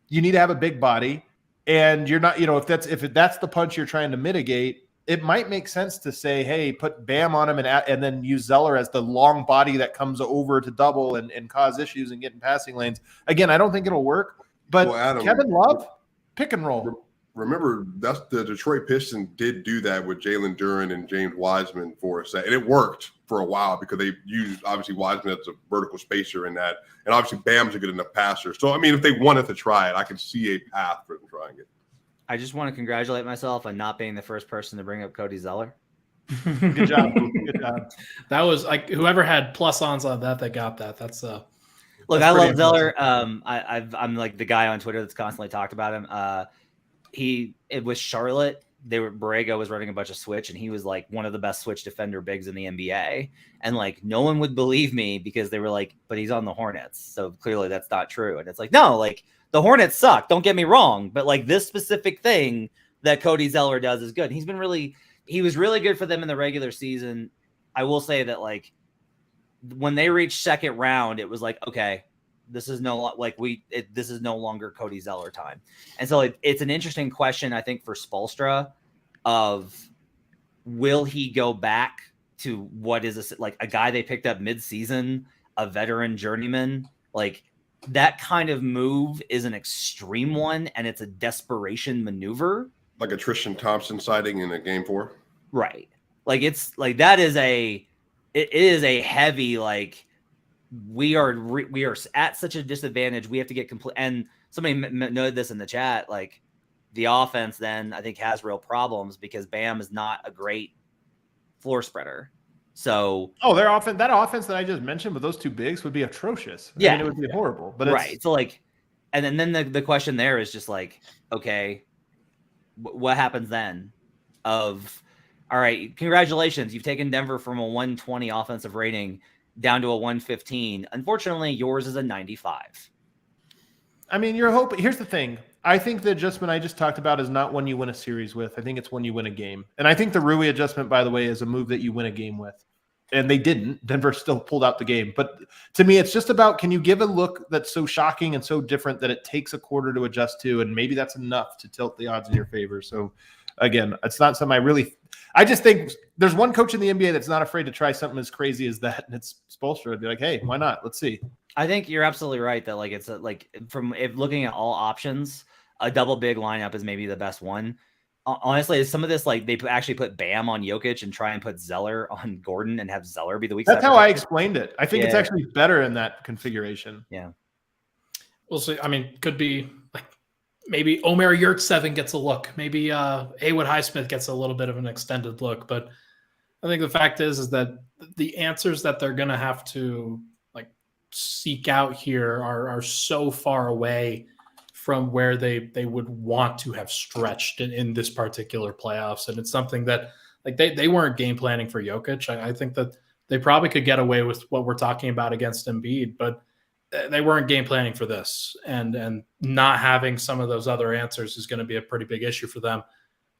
you need to have a big body. And you're not, if that's the punch you're trying to mitigate, it might make sense to say, hey, put Bam on him and then use Zeller as the long body that comes over to double and cause issues and get in passing lanes. Again, I don't think it'll work. But Adam, Kevin Love, pick and roll. Remember, that's the Detroit Pistons did do that with Jalen Duren and James Wiseman for a second. And it worked for a while because they used, obviously, Wiseman as a vertical spacer in that. And obviously, Bam's a good enough passer. So, I mean, if they wanted to try it, I could see a path for them trying it. I just want to congratulate myself on not being the first person to bring up Cody Zeller. Good job. Good job. That was like whoever had plus-ons on that got that. That's Look, I love Zeller. I'm like the guy on Twitter that's constantly talked about him. It was Charlotte. Borrego was running a bunch of switch, and he was like one of the best switch defender bigs in the NBA. And like no one would believe me because they were like, but he's on the Hornets, so clearly that's not true. And it's like, no, like the Hornets suck. Don't get me wrong, but like this specific thing that Cody Zeller does is good. He was really good for them in the regular season. I will say that like when they reached second round, it was like, okay, this is no longer Cody Zeller time. And so it's an interesting question, I think, for Spoelstra of will he go back to what is like a guy they picked up mid-season, a veteran journeyman? Like that kind of move is an extreme one, and it's a desperation maneuver. like a Tristan Thompson sighting in a game 4. Right. Like it's like that is it is a heavy, like we are at such a disadvantage. We have to get complete. And somebody noted this in the chat. Like the offense then I think has real problems because Bam is not a great floor spreader. So that offense that I just mentioned with those two bigs would be atrocious. I mean, it would be horrible. But right. So like, and then the question there is just like, okay, what happens then? All right, congratulations. You've taken Denver from a 120 offensive rating down to a 115. Unfortunately, yours is a 95. I mean, you're hoping. Here's the thing. I think the adjustment I just talked about is not one you win a series with. I think it's one you win a game. And I think the Rui adjustment, by the way, is a move that you win a game with. And they didn't. Denver still pulled out the game. But to me, it's just about, can you give a look that's so shocking and so different that it takes a quarter to adjust to, and maybe that's enough to tilt the odds in your favor. So, again, it's not something I just think there's one coach in the NBA that's not afraid to try something as crazy as that, and it's Spoelstra. I'd be like, hey, why not? Let's see. I think you're absolutely right that like it's if looking at all options, a double big lineup is maybe the best one. Honestly, some of this, like they actually put Bam on Jokic and try and put Zeller on Gordon and have Zeller be the weak side. That's how I explained it. I think it's actually better in that configuration. Yeah. We'll see. I mean, could be like maybe Omer Yurtseven gets a look. Maybe Haywood Highsmith gets a little bit of an extended look. But I think the fact is that the answers that they're going to have to like seek out here are so far away from where they would want to have stretched in this particular playoffs. And it's something that like they weren't game planning for Jokic. I think that they probably could get away with what we're talking about against Embiid, but they weren't game planning for this. And not having some of those other answers is going to be a pretty big issue for them.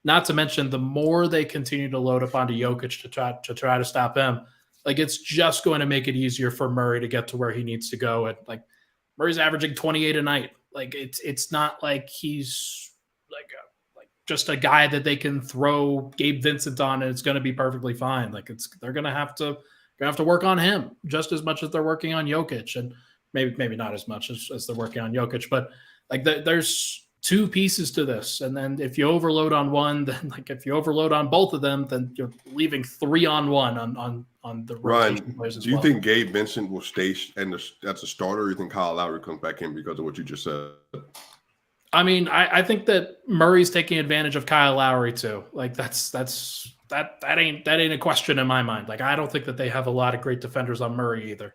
Not to mention the more they continue to load up onto Jokic to try to stop him, like it's just going to make it easier for Murray to get to where he needs to go. And like Murray's averaging 28 a night. Like it's not like he's like just a guy that they can throw Gabe Vincent on and it's going to be perfectly fine. Like they're going to have to work on him just as much as they're working on Jokic, and maybe not as much as they're working on Jokic. But like there's two pieces to this, and then if you overload on one, then like if you overload on both of them, then you're leaving 3 on 1 on the rotation players as well. Do you think Gabe Vincent will stay and that's a starter, or you think Kyle Lowry comes back in because of what you just said? I mean, I think that Murray's taking advantage of Kyle Lowry too. Like that ain't a question in my mind. Like I don't think that they have a lot of great defenders on Murray either.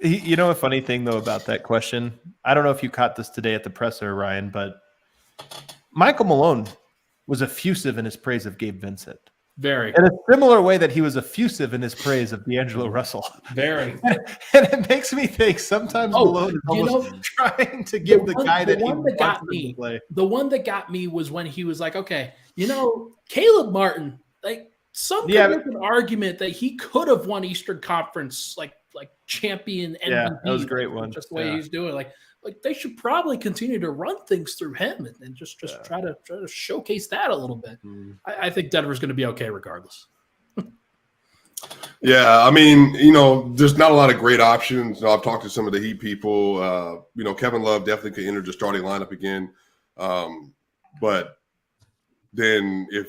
You know, a funny thing though about that question, I don't know if you caught this today at the presser, Ryan, but Michael Malone was effusive in his praise of Gabe Vincent. Very. In a similar way that he was effusive in his praise of D'Angelo Russell. Very. And it makes me think sometimes Malone is almost trying to give the guy that he wants to play. The one that got me was when he was like, okay, Caleb Martin, like some could make an argument that he could have won Eastern Conference like champion MVP. Yeah, that was a great one. Just the way he's doing. Like they should probably continue to run things through him and just try to showcase that a little bit. I think Denver's going to be okay regardless. Yeah, I mean, there's not a lot of great options. I've talked to some of the Heat people. Kevin Love definitely could enter the starting lineup again. But then if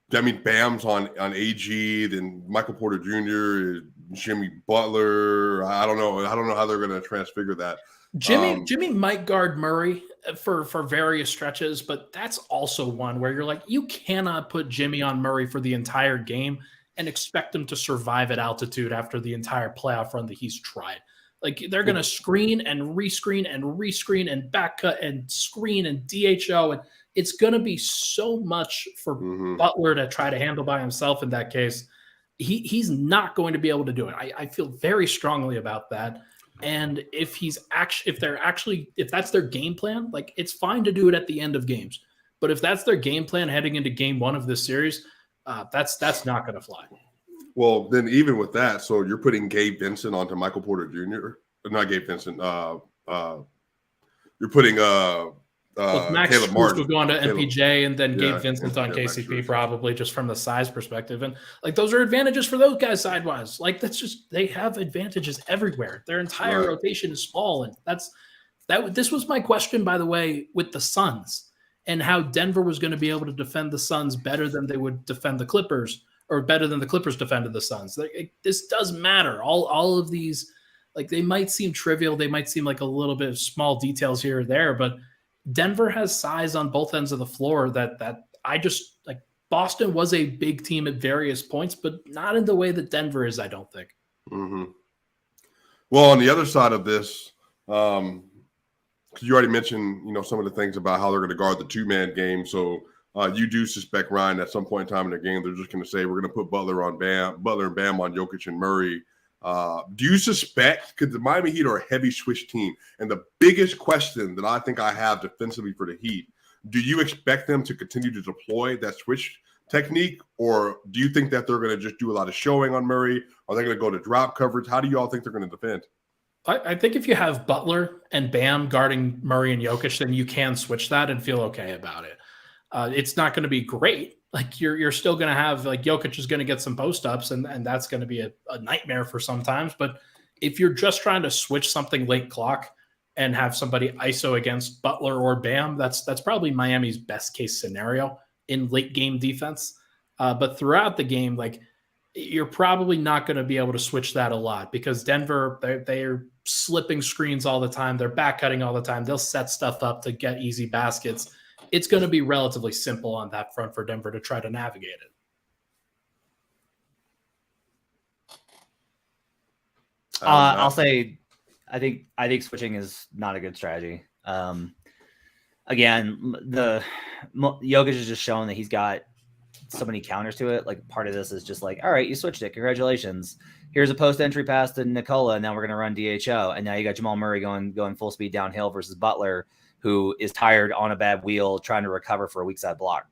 that means Bam's on AG, then Michael Porter Jr., Jimmy Butler. I don't know how they're going to transfigure that. Jimmy might guard Murray for various stretches, but that's also one where you're like, you cannot put Jimmy on Murray for the entire game and expect him to survive at altitude after the entire playoff run that he's tried. Like they're going to screen and rescreen and rescreen and back cut and screen and DHO. And it's going to be so much for Butler to try to handle by himself in that case. He's not going to be able to do it. I feel very strongly about that. And if that's their game plan, like it's fine to do it at the end of games. But if that's their game plan heading into game 1 of this series, that's not going to fly. Well, then even with that, so you're putting Gabe Vincent onto Michael Porter Jr. Not Gabe Vincent. You're putting Max Caleb Martin was going to MPJ and then Gabe Vincent on KCP probably just from the size perspective. And like those are advantages for those guys sidewise. Like they have advantages everywhere. Their entire rotation is small. And this was my question, by the way, with the Suns. and how Denver was going to be able to defend the Suns better than they would defend the Clippers, or better than the Clippers defended the Suns. This does matter. All of these, like, they might seem trivial. They might seem like a little bit of small details here or there, but Denver has size on both ends of the floor that I just like. Boston was a big team at various points, but not in the way that Denver is, I don't think. Mm-hmm. Well, on the other side of this, because you already mentioned, some of the things about how they're going to guard the two-man game. So you do suspect, Ryan, at some point in time in the game, they're just going to say we're going to put Butler and Bam on Jokic and Murray. Do you suspect, because the Miami Heat are a heavy switch team, and the biggest question that I think I have defensively for the Heat, do you expect them to continue to deploy that switch technique, or do you think that they're going to just do a lot of showing on Murray? Are they going to go to drop coverage? How do you all think they're going to defend? I think if you have Butler and Bam guarding Murray and Jokic, then you can switch that and feel okay about it. It's not going to be great. Like you're still going to have, like, Jokic is going to get some post ups, and that's going to be a nightmare for sometimes. But if you're just trying to switch something late clock and have somebody ISO against Butler or Bam, that's probably Miami's best case scenario in late game defense. But throughout the game, like, you're probably not going to be able to switch that a lot, because Denver, they're slipping screens all the time. They're back cutting all the time. They'll set stuff up to get easy baskets. It's going to be relatively simple on that front for Denver to try to navigate it. I'll say, I think switching is not a good strategy. Again, the Jokic is just showing that he's got so many counters to it. Like, part of this is just like, all right, you switched it. Congratulations. Here's a post entry pass to Nikola, and now we're going to run DHO. And now you got Jamal Murray going full speed downhill versus Butler, who is tired on a bad wheel trying to recover for a weak side block.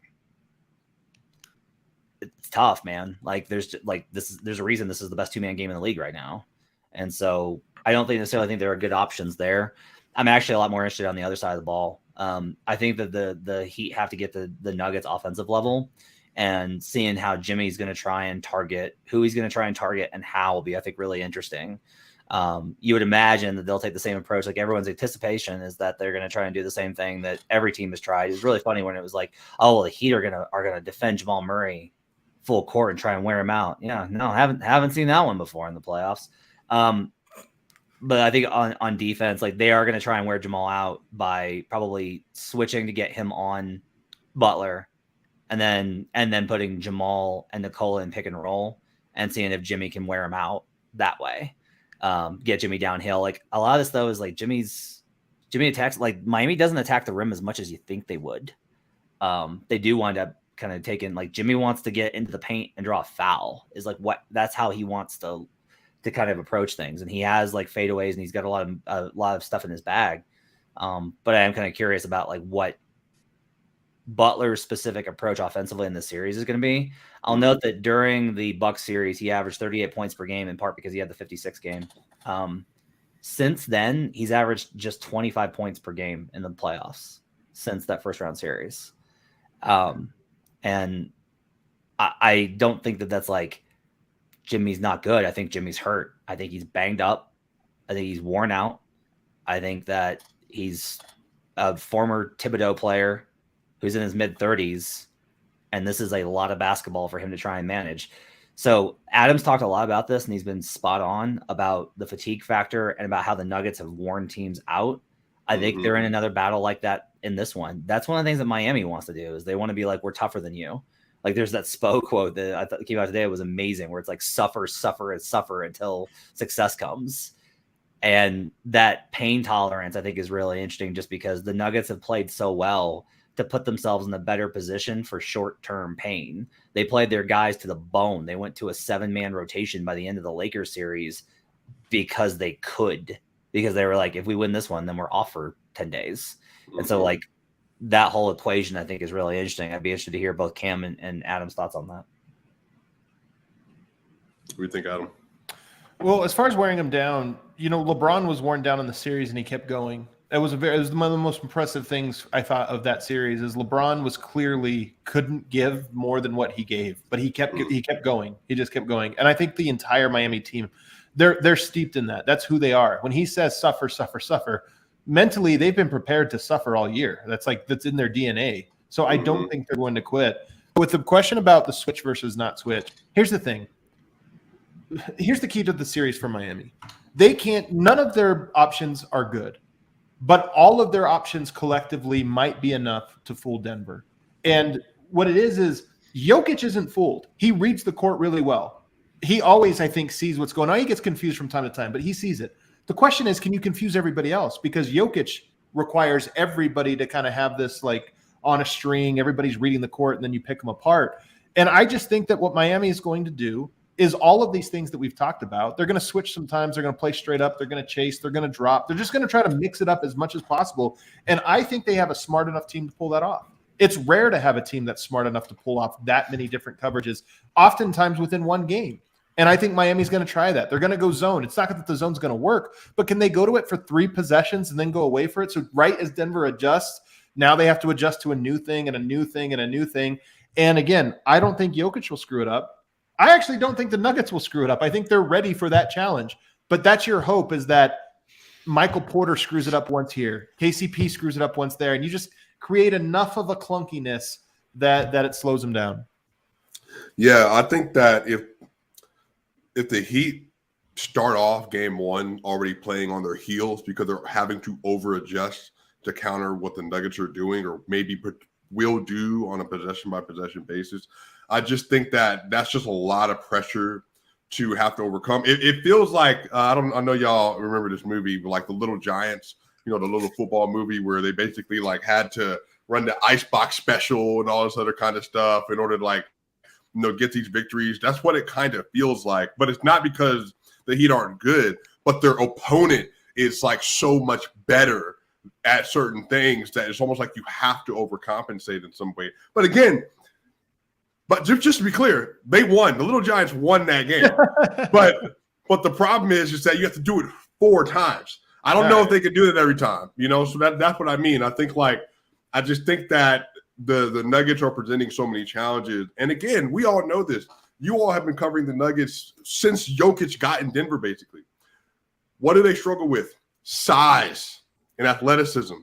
It's tough, man. Like, there's a reason this is the best two-man game in the league right now. And so I don't necessarily think there are good options there. I'm actually a lot more interested on the other side of the ball. I think that the Heat have to get the Nuggets offensive level, and seeing how Jimmy's going to try and target, who he's going to try and target, and how will be, I think, really interesting. You would imagine that they'll take the same approach. Like, everyone's anticipation is that they're going to try and do the same thing that every team has tried. It's really funny when it was like, oh, well, the Heat are gonna defend Jamal Murray full court and try and wear him out. Yeah, no, haven't seen that one before in the playoffs. But I think on defense, like, they are going to try and wear Jamal out by probably switching to get him on Butler, and then putting Jamal and Nikola in pick and roll and seeing if Jimmy can wear him out that way. Get Jimmy downhill. Like, a lot of this, though, is like Jimmy attacks. Like, Miami doesn't attack the rim as much as you think they would. They do wind up kind of taking, like, Jimmy wants to get into the paint and draw a foul, is like that's how he wants to kind of approach things. And he has, like, fadeaways, and he's got a lot of stuff in his bag. But I am kind of curious about, like, what Butler's specific approach offensively in this series is going to be. I'll note that during the Bucks series, he averaged 38 points per game, in part because he had the 56 game. Since then, he's averaged just 25 points per game in the playoffs since that first round series. And I don't think that that's like Jimmy's not good. I think Jimmy's hurt. I think he's banged up. I think he's worn out. I think that he's a former Thibodeau player who's in his mid-30s, and this is a lot of basketball for him to try and manage. So Adam's talked a lot about this, and he's been spot on about the fatigue factor and about how the Nuggets have worn teams out. I think they're in another battle like that in this one. That's one of the things that Miami wants to do, is they want to be like, we're tougher than you. Like, there's that Spo quote that I thought came out today. It was amazing, where it's like, suffer until success comes. And that pain tolerance, I think, is really interesting, just because the Nuggets have played so well to put themselves in a better position for short-term pain. They played their guys to the bone. They went to a 7-man rotation by the end of the Lakers series because they could, because they were like, if we win this one, then we're off for 10 days. And so, like, that whole equation, I think, is really interesting. I'd be interested to hear both Cam and Adam's thoughts on that. What do you think, Adam? Well, as far as wearing him down, LeBron was worn down in the series and he kept going. It was one of the most impressive things I thought of that series, is LeBron was clearly couldn't give more than what he gave, but he kept going. He just kept going. And I think the entire Miami team, they're steeped in that. That's who they are. When he says suffer, mentally they've been prepared to suffer all year. That's in their DNA. So I don't think they're going to quit. With the question about the switch versus not switch, here's the thing. Here's the key to the series for Miami. None of their options are good, but all of their options collectively might be enough to fool Denver. And what it is Jokic isn't fooled. He reads the court really well. He always, I think, sees what's going on. He gets confused from time to time, but he sees it. The question is, can you confuse everybody else? Because Jokic requires everybody to kind of have this like on a string. Everybody's reading the court, and then you pick them apart. And I just think that what Miami is going to do is all of these things that we've talked about. They're going to switch sometimes. They're going to play straight up. They're going to chase. They're going to drop. They're just going to try to mix it up as much as possible. And I think they have a smart enough team to pull that off. It's rare to have a team that's smart enough to pull off that many different coverages, oftentimes within one game. And I think Miami's going to try that. They're going to go zone. It's not that the zone's going to work, but can they go to it for 3 possessions and then go away for it? So right as Denver adjusts, now they have to adjust to a new thing and a new thing and a new thing. And again, I don't think Jokic will screw it up. I actually don't think the Nuggets will screw it up. I think they're ready for that challenge. But that's your hope, is that Michael Porter screws it up once here, KCP screws it up once there, and you just create enough of a clunkiness that it slows them down. Yeah, I think that if the Heat start off game one already playing on their heels because they're having to over-adjust to counter what the Nuggets are doing or maybe will do on a possession-by-possession basis, I just think that that's just a lot of pressure to have to overcome. It feels like I know y'all remember this movie, but like The Little Giants, the little football movie where they basically like had to run the icebox special and all this other kind of stuff in order to get these victories. That's what it kind of feels like. But it's not because the Heat aren't good, but their opponent is like so much better at certain things that it's almost like you have to overcompensate in some way. But again, just to be clear, they won. The Little Giants won that game. but the problem is that you have to do it 4 times. I don't know if they could do it every time, so that's what I mean. I just think that the Nuggets are presenting so many challenges. And again, we all know this. You all have been covering the Nuggets since Jokic got in Denver, basically. What do they struggle with? Size and athleticism.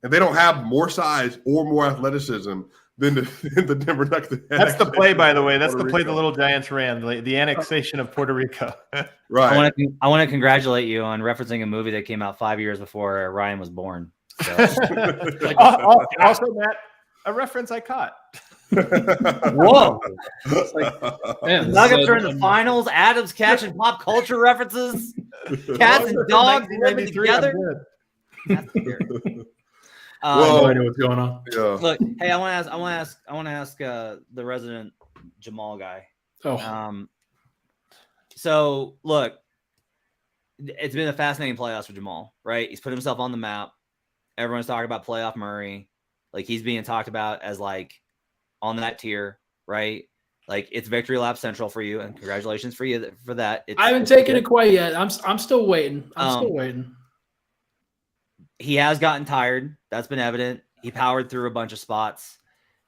And they don't have more size or more athleticism than the Denver Nuggets. That's the play, by the way. That's the play the Little Giants ran, the annexation of Puerto Rico. Right. I want to congratulate you on referencing a movie that came out 5 years before Ryan was born. So. Also, Matt, a reference I caught. Whoa. Nuggets are in the finals. Adam's catching pop culture references. Cats and dogs living together. That's scary. I know what's going on. Yeah. Look, hey, I want to ask the resident Jamal guy. Oh. So look, it's been a fascinating playoffs for Jamal, right? He's put himself on the map. Everyone's talking about playoff Murray. Like, he's being talked about as like on that tier, right? Like, it's victory lap central for you, and congratulations for you for that. I haven't taken it quite yet. I'm still waiting. Still waiting. He has gotten tired. That's been evident. He powered through a bunch of spots.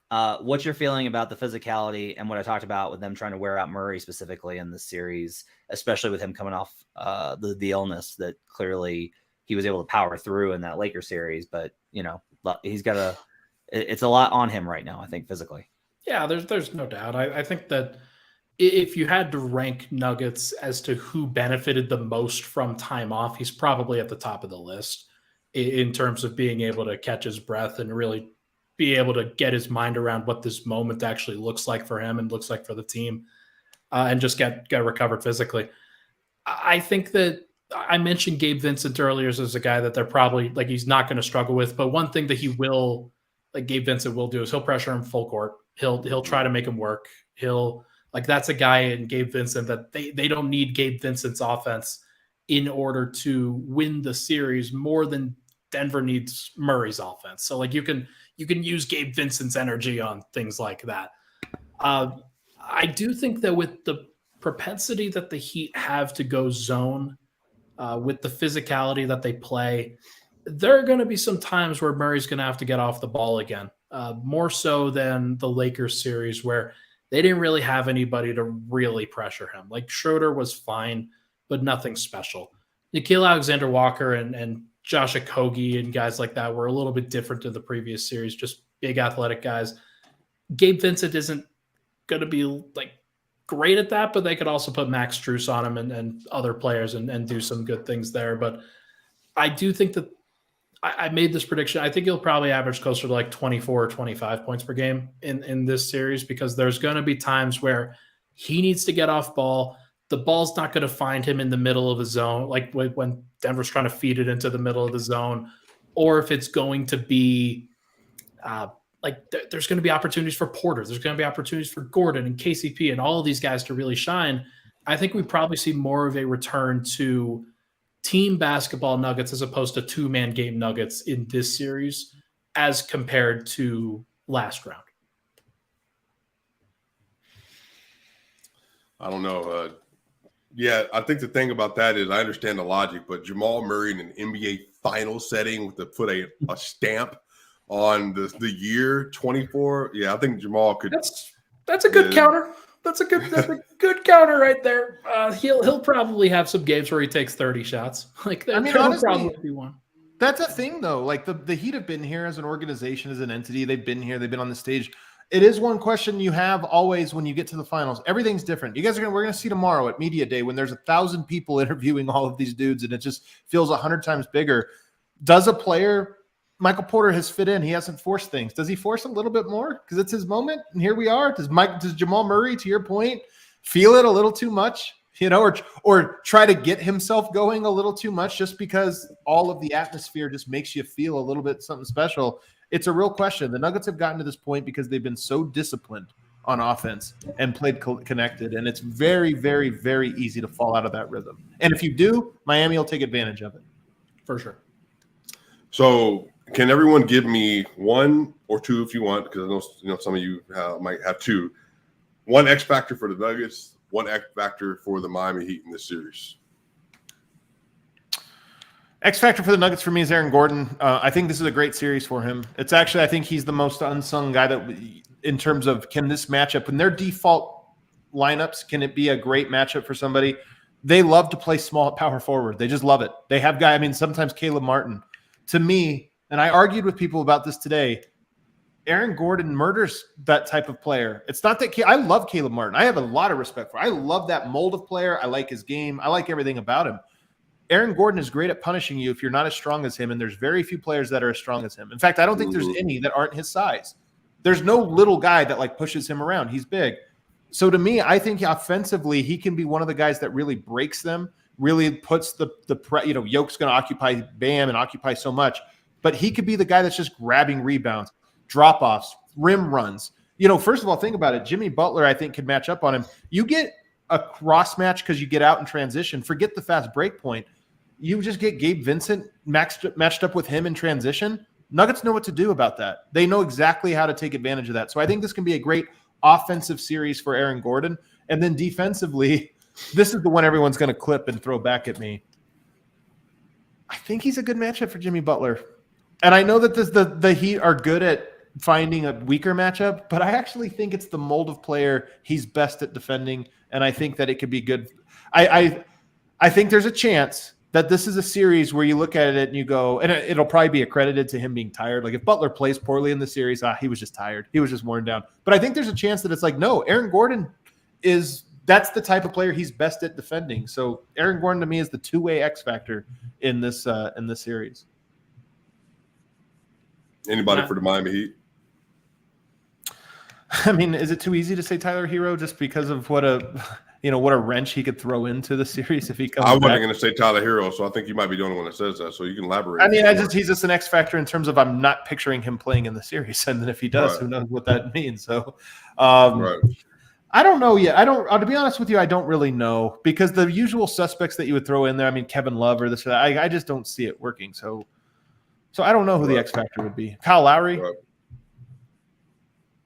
What's your feeling about the physicality and what I talked about with them trying to wear out Murray specifically in this series, especially with him coming off the illness that clearly he was able to power through in that Lakers series? But, he's got it's a lot on him right now, I think, physically. Yeah, there's no doubt. I think that if you had to rank Nuggets as to who benefited the most from time off, he's probably at the top of the list in terms of being able to catch his breath and really be able to get his mind around what this moment actually looks like for him and looks like for the team, and just get recovered physically. I think that I mentioned Gabe Vincent earlier as a guy that they're probably like, he's not going to struggle with, but one thing that Gabe Vincent will do is he'll pressure him full court. He'll try to make him work. That's a guy in Gabe Vincent that they don't need Gabe Vincent's offense in order to win the series more than Denver needs Murray's offense. So you can use Gabe Vincent's energy on things like that. I do think that with the propensity that the Heat have to go zone, with the physicality that they play, there are going to be some times where Murray's going to have to get off the ball again, more so than the Lakers series where they didn't really have anybody to really pressure him. Like, Schroeder was fine, but nothing special. Nickeil Alexander-Walker and Josh Okogie and guys like that were a little bit different to the previous series, just big athletic guys. Gabe Vincent isn't going to be like great at that, but they could also put Max Strus on him and other players and do some good things there. But I do think that I made this prediction. I think he'll probably average closer to like 24 or 25 points per game in this series, because there's going to be times where he needs to get off ball. The ball's not going to find him in the middle of the zone, like when Denver's trying to feed it into the middle of the zone, or if it's going to be there's going to be opportunities for Porter. There's going to be opportunities for Gordon and KCP and all of these guys to really shine. I think we probably see more of a return to team basketball Nuggets as opposed to two-man game Nuggets in this series as compared to last round. I don't know. Yeah, I think the thing about that is I understand the logic, but Jamal Murray in an NBA final setting with to put a stamp on the year 24. Yeah, I think Jamal could. That's a good counter. That's a good counter right there. He'll probably have some games where he takes 30 shots. Like that, honestly, probably be one. That's a thing, though. Like the Heat have been here as an organization, as an entity. They've been here. They've been on the stage. It is one question you have always when you get to the finals. Everything's different. You guys we're gonna see tomorrow at Media Day when there's 1,000 people interviewing all of these dudes, and it just feels 100 times bigger. Does a player? Michael Porter has fit in. He hasn't forced things. Does he force a little bit more because it's his moment? And here we are. Does Jamal Murray, to your point, feel it a little too much, or try to get himself going a little too much just because all of the atmosphere just makes you feel a little bit something special? It's a real question. The Nuggets have gotten to this point because they've been so disciplined on offense and played connected, and it's very, very, very easy to fall out of that rhythm. And if you do, Miami will take advantage of it. For sure. So can everyone give me one or two if you want, because I know some of you might have two. One X factor for the Nuggets, one X factor for the Miami Heat in this series. X factor for the Nuggets for me is Aaron Gordon. I think this is a great series for him. It's actually, I think he's the most unsung guy that, in terms of can this matchup, in their default lineups, can it be a great matchup for somebody? They love to play small power forward. They just love it. They have sometimes Caleb Martin. To me, and I argued with people about this today, Aaron Gordon murders that type of player. It's not that I love Caleb Martin. I have a lot of respect for him. I love that mold of player. I like his game. I like everything about him. Aaron Gordon is great at punishing you if you're not as strong as him, and there's very few players that are as strong as him. In fact, I don't think there's any that aren't his size. There's no little guy that pushes him around. He's big. So to me, I think offensively, he can be one of the guys that really breaks them, really puts Yoke's going to occupy Bam and occupy so much, but he could be the guy that's just grabbing rebounds, drop-offs, rim runs. First of all, think about it. Jimmy Butler, I think, could match up on him. You get a cross match because you get out in transition. Forget the fast break point. You just get Gabe Vincent matched up with him in transition. Nuggets know what to do about that. They know exactly how to take advantage of that. So I think this can be a great offensive series for Aaron Gordon. And then defensively, this is the one everyone's going to clip and throw back at me. I think he's a good matchup for Jimmy Butler. And I know that the Heat are good at finding a weaker matchup, but I actually think it's the mold of player he's best at defending, and I think that it could be good. I think there's a chance that this is a series where you look at it and you go, and it'll probably be accredited to him being tired. Like if Butler plays poorly in the series, he was just tired. He was just worn down. But I think there's a chance that it's like, no, Aaron Gordon that's the type of player he's best at defending. So Aaron Gordon to me is the two-way X factor in this series. Anybody for the Miami Heat? I mean, is it too easy to say Tyler Hero just because of what a wrench he could throw into the series if he comes back? I wasn't going to say Tyler Hero, so I think you might be the only one that says that. So you can elaborate. I mean, he's just an X factor in terms of I'm not picturing him playing in the series, and then if he does, right, who knows what that means? So, right. I don't know yet. To be honest with you, I don't really know because the usual suspects that you would throw in there. I mean, Kevin Love or this or that. I just don't see it working. So I don't know who the X factor would be. Kyle Lowry. Right.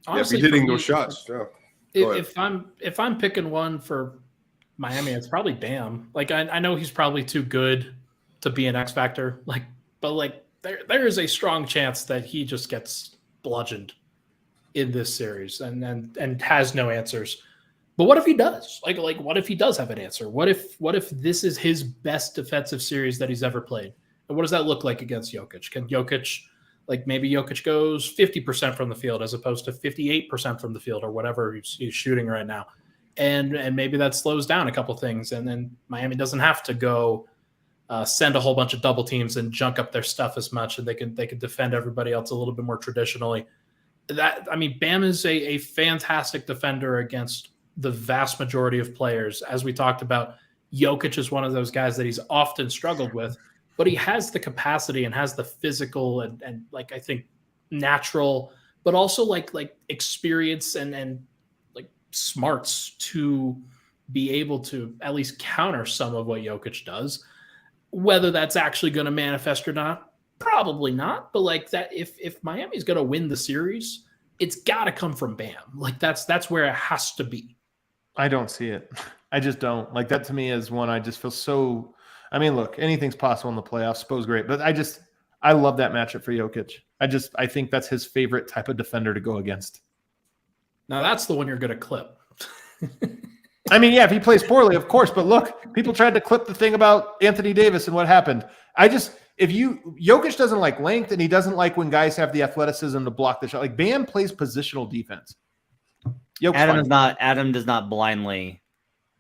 Honestly, if you're hitting those shots, yeah. If I'm picking one for Miami, it's probably Bam. Like I know he's probably too good to be an X factor. But there is a strong chance that he just gets bludgeoned in this series and has no answers. But what if he does? Like what if he does have an answer? What if this is his best defensive series that he's ever played? And what does that look like against Jokic? Can Jokic, like maybe Jokic goes 50% from the field as opposed to 58% from the field or whatever he's shooting right now. And maybe that slows down a couple things. And then Miami doesn't have to go send a whole bunch of double teams and junk up their stuff as much, and they can defend everybody else a little bit more traditionally. Bam is a fantastic defender against the vast majority of players. As we talked about, Jokic is one of those guys that he's often struggled with, but he has the capacity and has the physical and like, I think, natural, but also like experience and like smarts to be able to at least counter some of what Jokic does. Whether that's actually going to manifest or not, probably not. But like that, if Miami's going to win the series, it's got to come from Bam. Like that's where it has to be. I don't see it. I just don't. Like that to me is one I just feel so. I mean, look, anything's possible in the playoffs. Spo's great, but I love that matchup for Jokic. I think that's his favorite type of defender to go against. Now that's the one you're going to clip. I mean, yeah, if he plays poorly, of course. But look, people tried to clip the thing about Anthony Davis and what happened. Jokic doesn't like length, and he doesn't like when guys have the athleticism to block the shot. Like Bam plays positional defense. Adam does not blindly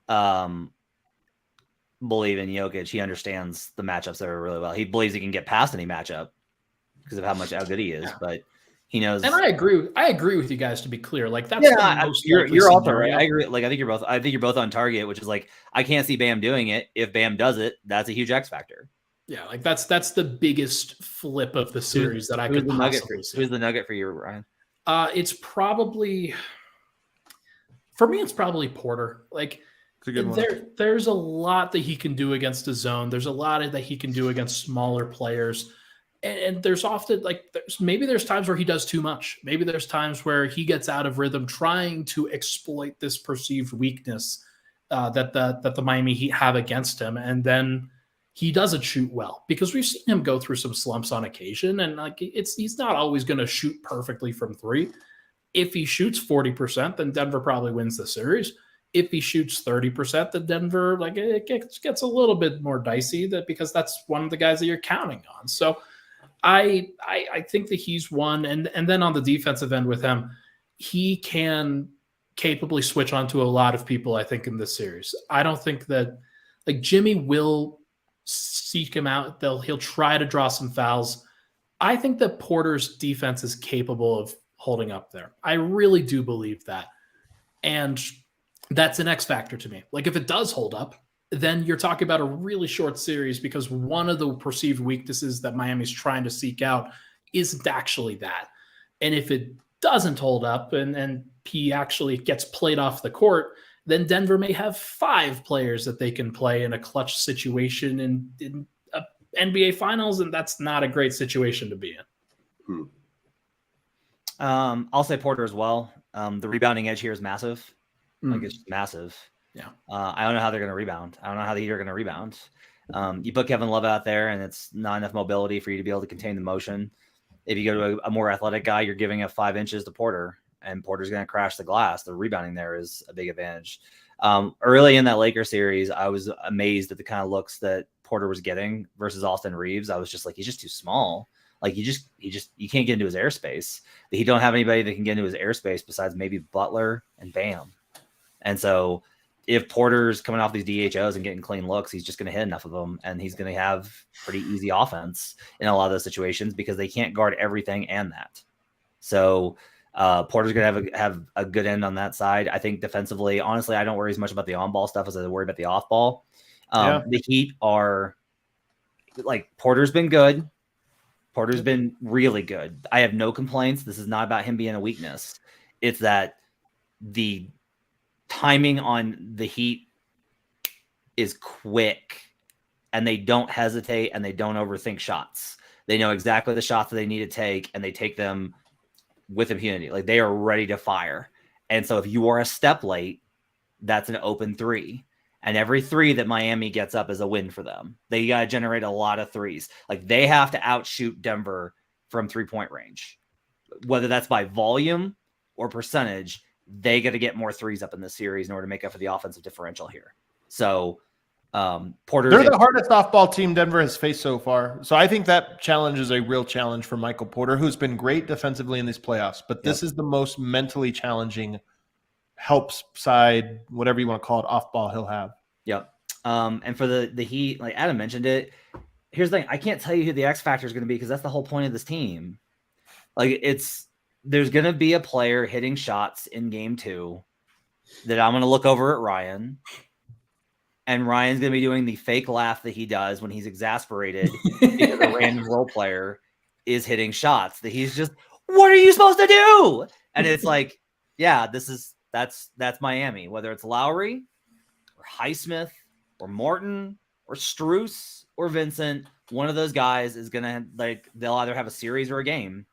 believe in Jokic. He understands the matchups there really well. He believes he can get past any matchup because of how good he is, but he knows. And I agree with you guys, to be clear. Like that's you're also right. I agree. Like I think you're both on target, which is like I can't see Bam doing it. If Bam does it, that's a huge X factor. Yeah, like that's the biggest flip of the series that I could possibly see. Who's the nugget for you, Ryan? It's probably, for me, it's probably Porter. Like there's a lot that he can do against the zone. There's a lot that he can do against smaller players. And there's often there's times where he does too much. Maybe there's times where he gets out of rhythm trying to exploit this perceived weakness that the Miami Heat have against him. And then he doesn't shoot well, because we've seen him go through some slumps on occasion. And like he's not always going to shoot perfectly from three. If he shoots 40%, then Denver probably wins the series. If he shoots 30%, then Denver, like it gets a little bit more dicey, because that's one of the guys that you're counting on. So I think that he's one. And then on the defensive end with him, he can capably switch onto a lot of people, I think, in this series. I don't think that like Jimmy will seek him out. He'll try to draw some fouls. I think that Porter's defense is capable of holding up there. I really do believe that. And that's an X factor to me. Like if it does hold up, then you're talking about a really short series, because one of the perceived weaknesses that Miami's trying to seek out isn't actually that. And if it doesn't hold up and he actually gets played off the court, then Denver may have 5 players that they can play in a clutch situation in NBA Finals, and that's not a great situation to be in. I'll say Porter as well. The rebounding edge here is massive. Like it's massive. Yeah. I don't know how they're going to rebound. I don't know how the Heat are going to rebound. You put Kevin Love out there, and it's not enough mobility for you to be able to contain the motion. If you go to a more athletic guy, you're giving up 5 inches to Porter, and Porter's going to crash the glass. The rebounding there is a big advantage. Early in that Lakers series, I was amazed at the kind of looks that Porter was getting versus Austin Reeves. I was just like, he's just too small. Like you can't get into his airspace. He don't have anybody that can get into his airspace besides maybe Butler and Bam. And so if Porter's coming off these DHOs and getting clean looks, he's just going to hit enough of them, and he's going to have pretty easy offense in a lot of those situations because they can't guard everything and that. So Porter's going to have a good end on that side. I think defensively, honestly, I don't worry as much about the on-ball stuff as I worry about the off-ball. The Heat are like, Porter's been good. Porter's been really good. I have no complaints. This is not about him being a weakness. It's that the timing on the Heat is quick, and they don't hesitate, and they don't overthink shots. They know exactly the shots that they need to take, and they take them with impunity. Like they are ready to fire. And so if you are a step late, that's an open 3. And every 3 that Miami gets up is a win for them. They got to generate a lot of 3s. Like they have to outshoot Denver from 3-point range, whether that's by volume or percentage. They got to get more 3s up in this series in order to make up for the offensive differential here. So Porter's They're the hardest off-ball team Denver has faced so far. So I think that challenge is a real challenge for Michael Porter, who's been great defensively in these playoffs. But this is the most mentally challenging helps side, whatever you want to call it, off-ball he'll have. Yep. And for the Heat, like Adam mentioned it, here's the thing. I can't tell you who the X factor is going to be because that's the whole point of this team. Like there's going to be a player hitting shots in game 2 that I'm going to look over at Ryan. And Ryan's going to be doing the fake laugh that he does when he's exasperated because a random role player is hitting shots that he's just, what are you supposed to do? And it's like, yeah, that's Miami, whether it's Lowry or Highsmith or Morton or Strus or Vincent, one of those guys is going to they'll either have a series or a game.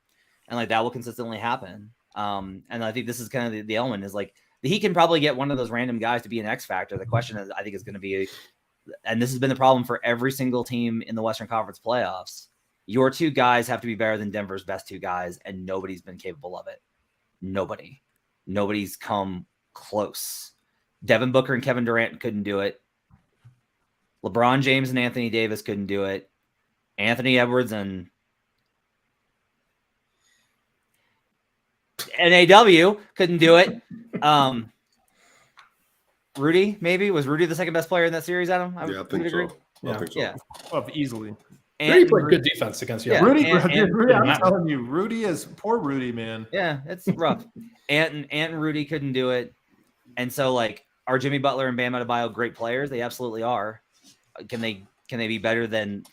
And like, that will consistently happen. And I think this is kind of the element is like, he can probably get one of those random guys to be an X factor. The question is, I think is going to be, and this has been the problem for every single team in the Western Conference playoffs. Your 2 guys have to be better than Denver's best 2 guys, and nobody's been capable of it. Nobody's come close. Devin Booker and Kevin Durant couldn't do it. LeBron James and Anthony Davis couldn't do it. Anthony Edwards and NAW couldn't do it. Rudy, maybe was Rudy the second best player in that series, Adam? I think so. I think so. Yeah. Easily. Rudy played good defense against you. Yeah. Rudy, I'm telling you, Rudy is poor Rudy, man. Yeah, it's rough. Ant and Rudy couldn't do it. And so like, are Jimmy Butler and Bam Adebayo great players? They absolutely are. Can they be better than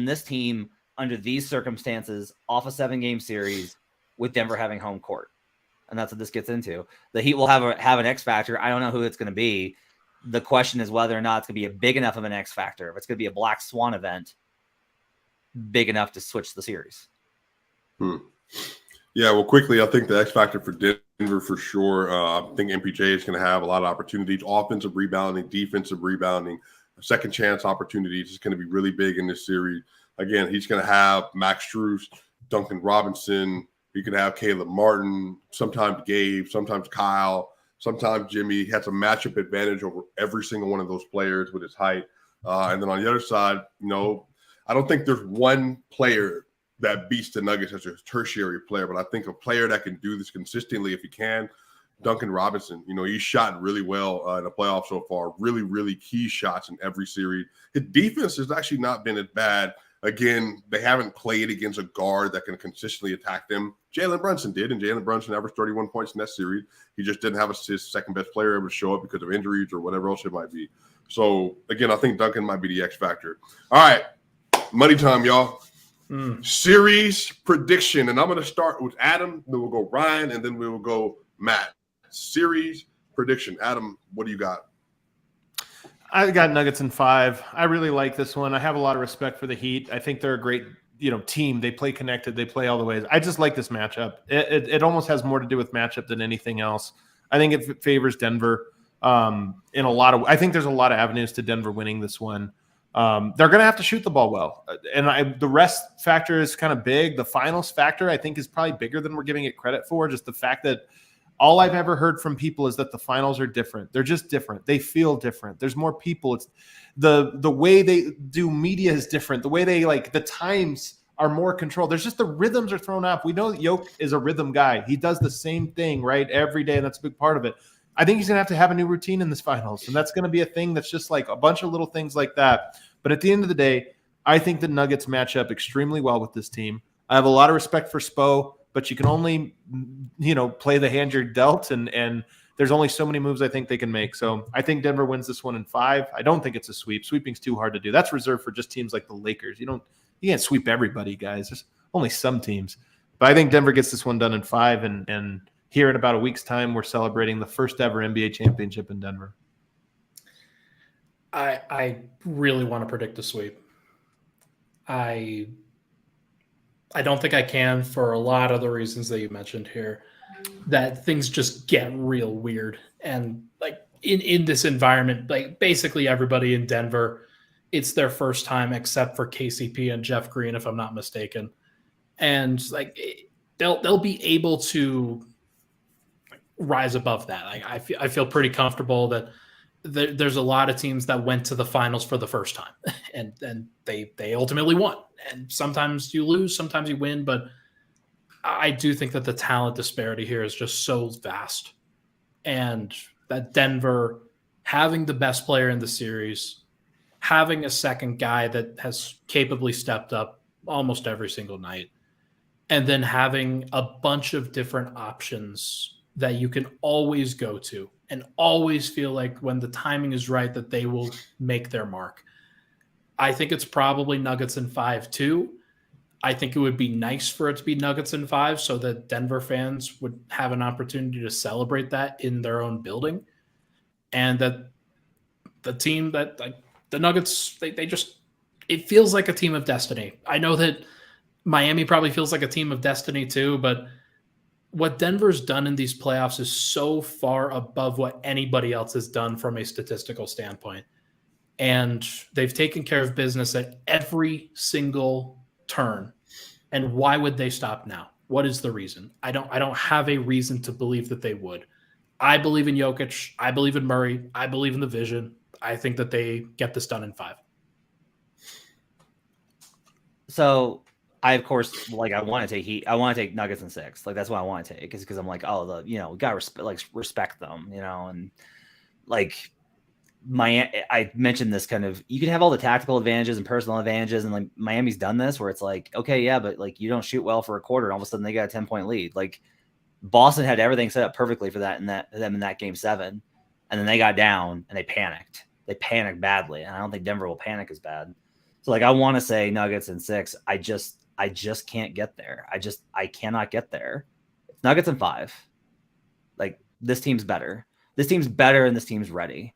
this team under these circumstances off a 7-game series with Denver having home court? And that's what this gets into. The Heat will have an X factor. I don't know who it's going to be. The question is whether or not it's going to be a big enough of an X factor. If it's going to be a black swan event, big enough to switch the series. Yeah, well, quickly, I think the X factor for Denver for sure. I think MPJ is going to have a lot of opportunities, offensive rebounding, defensive rebounding, second chance opportunities. Is going to be really big in this series. Again, he's going to have Max Strus, Duncan Robinson. You can have Caleb Martin, sometimes Gabe, sometimes Kyle, sometimes Jimmy. He has a matchup advantage over every single one of those players with his height. And then on the other side, I don't think there's one player that beats the Nuggets as a tertiary player, but I think a player that can do this consistently if he can, Duncan Robinson. He's shot really well in the playoffs so far, really, really key shots in every series. His defense has actually not been as bad. Again, they haven't played against a guard that can consistently attack them. Jalen Brunson did, and Jalen Brunson averaged 31 points in that series. He just didn't have his second-best player able to show up because of injuries or whatever else it might be. So, again, I think Duncan might be the X factor. All right, money time, y'all. Series prediction, and I'm going to start with Adam, then we'll go Ryan, and then we will go Matt. Series prediction. Adam, what do you got? I got Nuggets in 5. I really like this one. I have a lot of respect for the Heat. I think they're a great, team. They play connected. They play all the ways. I just like this matchup. It almost has more to do with matchup than anything else. I think it favors Denver in a lot of. I think there's a lot of avenues to Denver winning this one. They're going to have to shoot the ball well, and the rest factor is kind of big. The finals factor, I think, is probably bigger than we're giving it credit for. Just the fact that. All I've ever heard from people is that the finals are different. They're just different. They feel different. There's more people. It's the way they do media is different. The way they the times are more controlled. There's just the rhythms are thrown off. We know that Jokic is a rhythm guy. He does the same thing, right, every day, and that's a big part of it. I think he's going to have a new routine in this finals, and that's going to be a thing that's just like a bunch of little things like that. But at the end of the day, I think the Nuggets match up extremely well with this team. I have a lot of respect for Spo. But you can only, play the hand you're dealt, and there's only so many moves I think they can make. So I think Denver wins this one in 5. I don't think it's a sweep. Sweeping's too hard to do. That's reserved for just teams like the Lakers. You can't sweep everybody, guys. There's only some teams. But I think Denver gets this one done in 5, and here in about a week's time, we're celebrating the first ever NBA championship in Denver. I really want to predict a sweep. I don't think I can for a lot of the reasons that you mentioned here, that things just get real weird. And in this environment, basically everybody in Denver, it's their first time except for KCP and Jeff Green, if I'm not mistaken. And they'll be able to rise above that. I feel pretty comfortable that there's a lot of teams that went to the finals for the first time, and they ultimately won. And sometimes you lose, sometimes you win, but I do think that the talent disparity here is just so vast, and that Denver having the best player in the series, having a second guy that has capably stepped up almost every single night, and then having a bunch of different options that you can always go to and always feel like when the timing is right that they will make their mark. I think it's probably Nuggets in 5 too. I think it would be nice for it to be Nuggets in 5 so that Denver fans would have an opportunity to celebrate that in their own building. And that the team that, like, the Nuggets, they just, it feels like a team of destiny. I know that Miami probably feels like a team of destiny too, but what Denver's done in these playoffs is so far above what anybody else has done from a statistical standpoint. And they've taken care of business at every single turn. And why would they stop now? What is the reason? I don't have a reason to believe that they would. I believe in Jokic. I believe in Murray. I believe in the vision. I think that they get this done in 5. So I, of course, like, I want to take Heat. I want to take Nuggets in 6. Like, that's what I want to take, is because I'm like, oh, we gotta respect them, and like I mentioned this kind of, you can have all the tactical advantages and personal advantages, and like Miami's done this where it's like, okay, yeah, but like you don't shoot well for a quarter, and all of a sudden they got a 10-point lead. Like Boston had everything set up perfectly for that in that game 7, and then they got down and they panicked. They panicked badly, and I don't think Denver will panic as bad. So like I want to say Nuggets in 6. I just can't get there. I cannot get there. It's Nuggets in 5. Like, this team's better. This team's better, and this team's ready.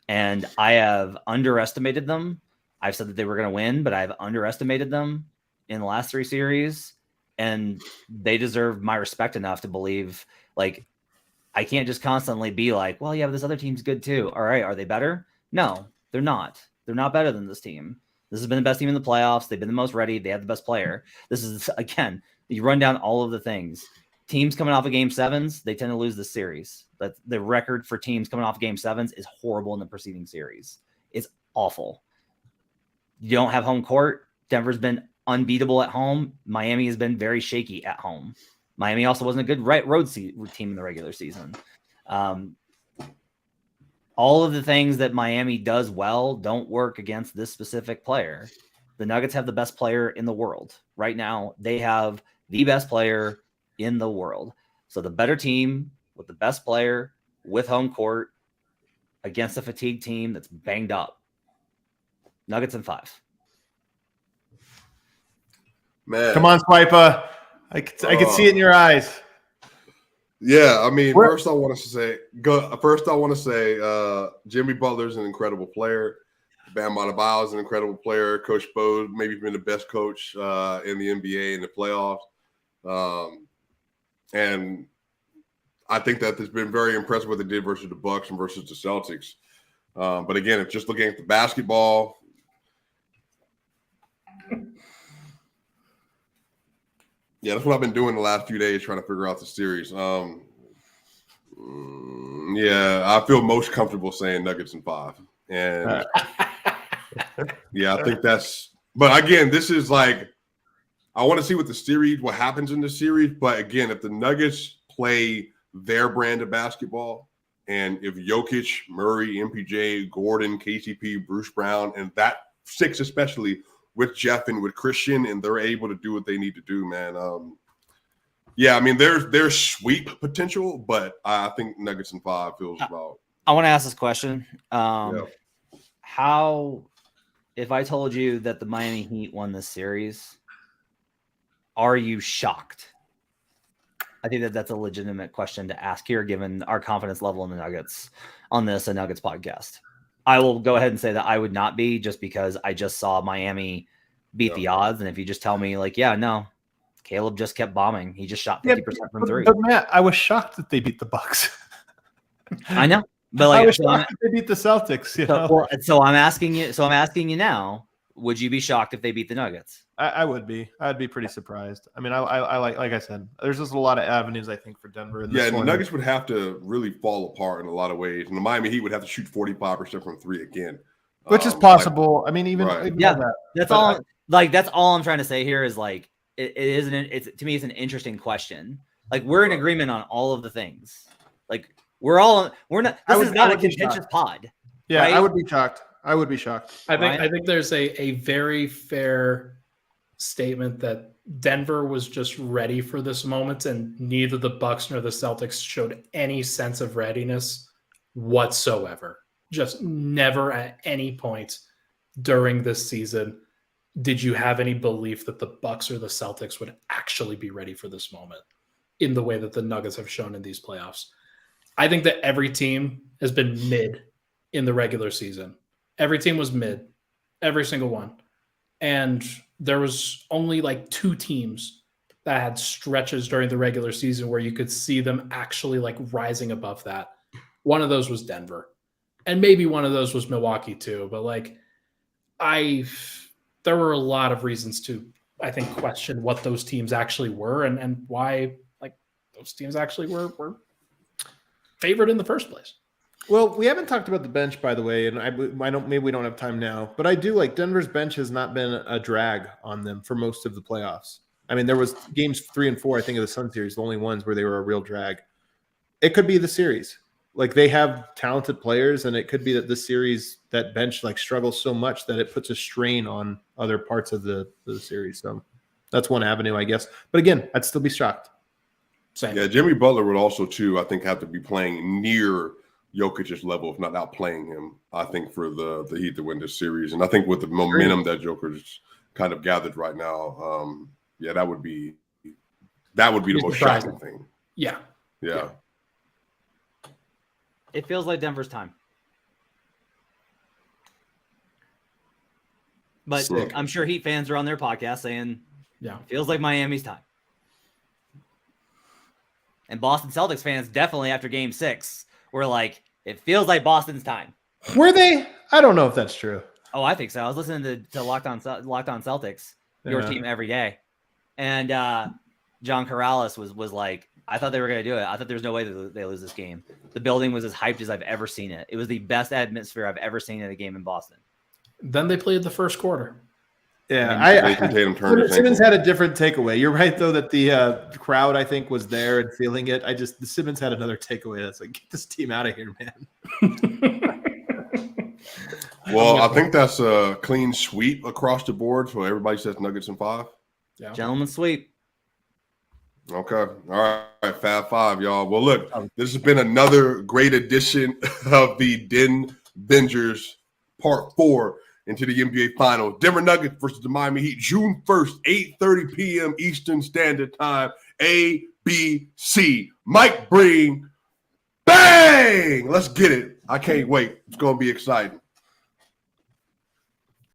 And I have underestimated them. I've said that they were going to win, but I've underestimated them in the last 3 series. And they deserve my respect enough to believe, like, I can't just constantly be like, well, yeah, but this other team's good too. All right, are they better? No, they're not. They're not better than this team. This has been the best team in the playoffs. They've been the most ready. They have the best player. This is, again, you run down all of the things. Teams coming off of game 7s, they tend to lose the series. But the record for teams coming off of game 7s is horrible in the preceding series. It's awful. You don't have home court. Denver's been unbeatable at home. Miami has been very shaky at home. Miami also wasn't a good road team in the regular season. All of the things that Miami does well don't work against this specific player. The Nuggets have the best player in the world. Right now, they have the best player in the world. So the better team with the best player with home court against a fatigued team that's banged up. Nuggets in 5. Man. Come on, Swipa. I can see it in your eyes. Yeah, I mean, first I want to say Jimmy Butler's an incredible player. Bam Adebayo is an incredible player. Coach Bo maybe been the best coach in the NBA in the playoffs. And I think that has been very impressive what they did versus the Bucks and versus the Celtics. But again, if just looking at the basketball, yeah, that's what I've been doing the last few days, trying to figure out the series. Yeah, I feel most comfortable saying Nuggets in 5. And yeah, I think that's – but again, this is like – I want to see what happens in the series. But again, if the Nuggets play their brand of basketball, and if Jokic, Murray, MPJ, Gordon, KCP, Bruce Brown, and that 6 especially – with Jeff and with Christian, and they're able to do what they need to do, man. Yeah, I mean, there's sweep potential, but I think Nuggets in 5 feels about. I want to ask this question. How, if I told you that the Miami Heat won this series, are you shocked? I think that's a legitimate question to ask here, given our confidence level in the Nuggets on this Nuggets podcast. I will go ahead and say that I would not be, just because I just saw Miami beat the odds. And if you just tell me, like, yeah, no, Caleb just kept bombing. He just shot 50% from 3. But Matt, I was shocked that they beat the Bucks. I know, but like, I was shocked that they beat the Celtics. So I'm asking you now, would you be shocked if they beat the Nuggets? I would be. I'd be pretty surprised. I mean, I like I said, there's just a lot of avenues I think for Denver. In this Yeah, the one. Nuggets would have to really fall apart in a lot of ways, and the Miami Heat would have to shoot 45% from three again, which is possible. I mean, even yeah, that. That's all. That's all I'm trying to say here is like it isn't. It's to me, it's an interesting question. Like we're in agreement on all of the things. Like we're not. This is not a contentious pod. Yeah, right? I would be shocked. I would be shocked. I think there's a very fair statement that Denver was just ready for this moment, and neither the Bucks nor the Celtics showed any sense of readiness whatsoever. Just never at any point during this season did you have any belief that the Bucks or the Celtics would actually be ready for this moment in the way that the Nuggets have shown in these playoffs. I think that every team has been mid in the regular season. Every team was mid, every single one. And there was only like 2 teams that had stretches during the regular season where you could see them actually like rising above that. One of those was Denver. And maybe one of those was Milwaukee too. But like there were a lot of reasons to, I think, question what those teams actually were and why like those teams actually were favored in the first place. Well, we haven't talked about the bench, by the way, and I don't. Maybe we don't have time now, but I do like Denver's bench has not been a drag on them for most of the playoffs. I mean, there was games 3 and 4, I think, of the Sun series, the only ones where they were a real drag. It could be the series. Like they have talented players, and it could be that this series, that bench like struggles so much that it puts a strain on other parts of the series. So that's one avenue, I guess. But again, I'd still be shocked. Same. Yeah, Jimmy Butler would also too, I think, have to be playing near Jokic's level, if not outplaying him, I think, for the Heat to win this series. And I think with the momentum that Joker's kind of gathered right now, that would be the most shocking thing. Yeah. It feels like Denver's time. But Sick. I'm sure Heat fans are on their podcast saying, Yeah. feels like Miami's time. And Boston Celtics fans definitely after game 6 were like, it feels like Boston's time. Were they? I don't know if that's true. Oh, I think so. I was listening to Locked On Celtics, your team every day. And John Corrales was like, I thought they were going to do it. I thought there was no way that they lose this game. The building was as hyped as I've ever seen it. It was the best atmosphere I've ever seen in a game in Boston. Then they played the first quarter. Yeah, Simmons had a different takeaway. You're right, though, that the crowd, I think, was there and feeling it. The Simmons had another takeaway that's like, get this team out of here, man. Well, I think that's a clean sweep across the board. So everybody says Nuggets in 5. Yeah. Gentlemen sweep. Okay. All right. Fab 5, y'all. Well, look, this has been another great edition of the DENVENGERS Part 4 into the NBA Finals. Denver Nuggets versus the Miami Heat, June 1st, 8:30 p.m. Eastern Standard Time. ABC. Mike Breen. Bang! Let's get it. I can't wait. It's going to be exciting.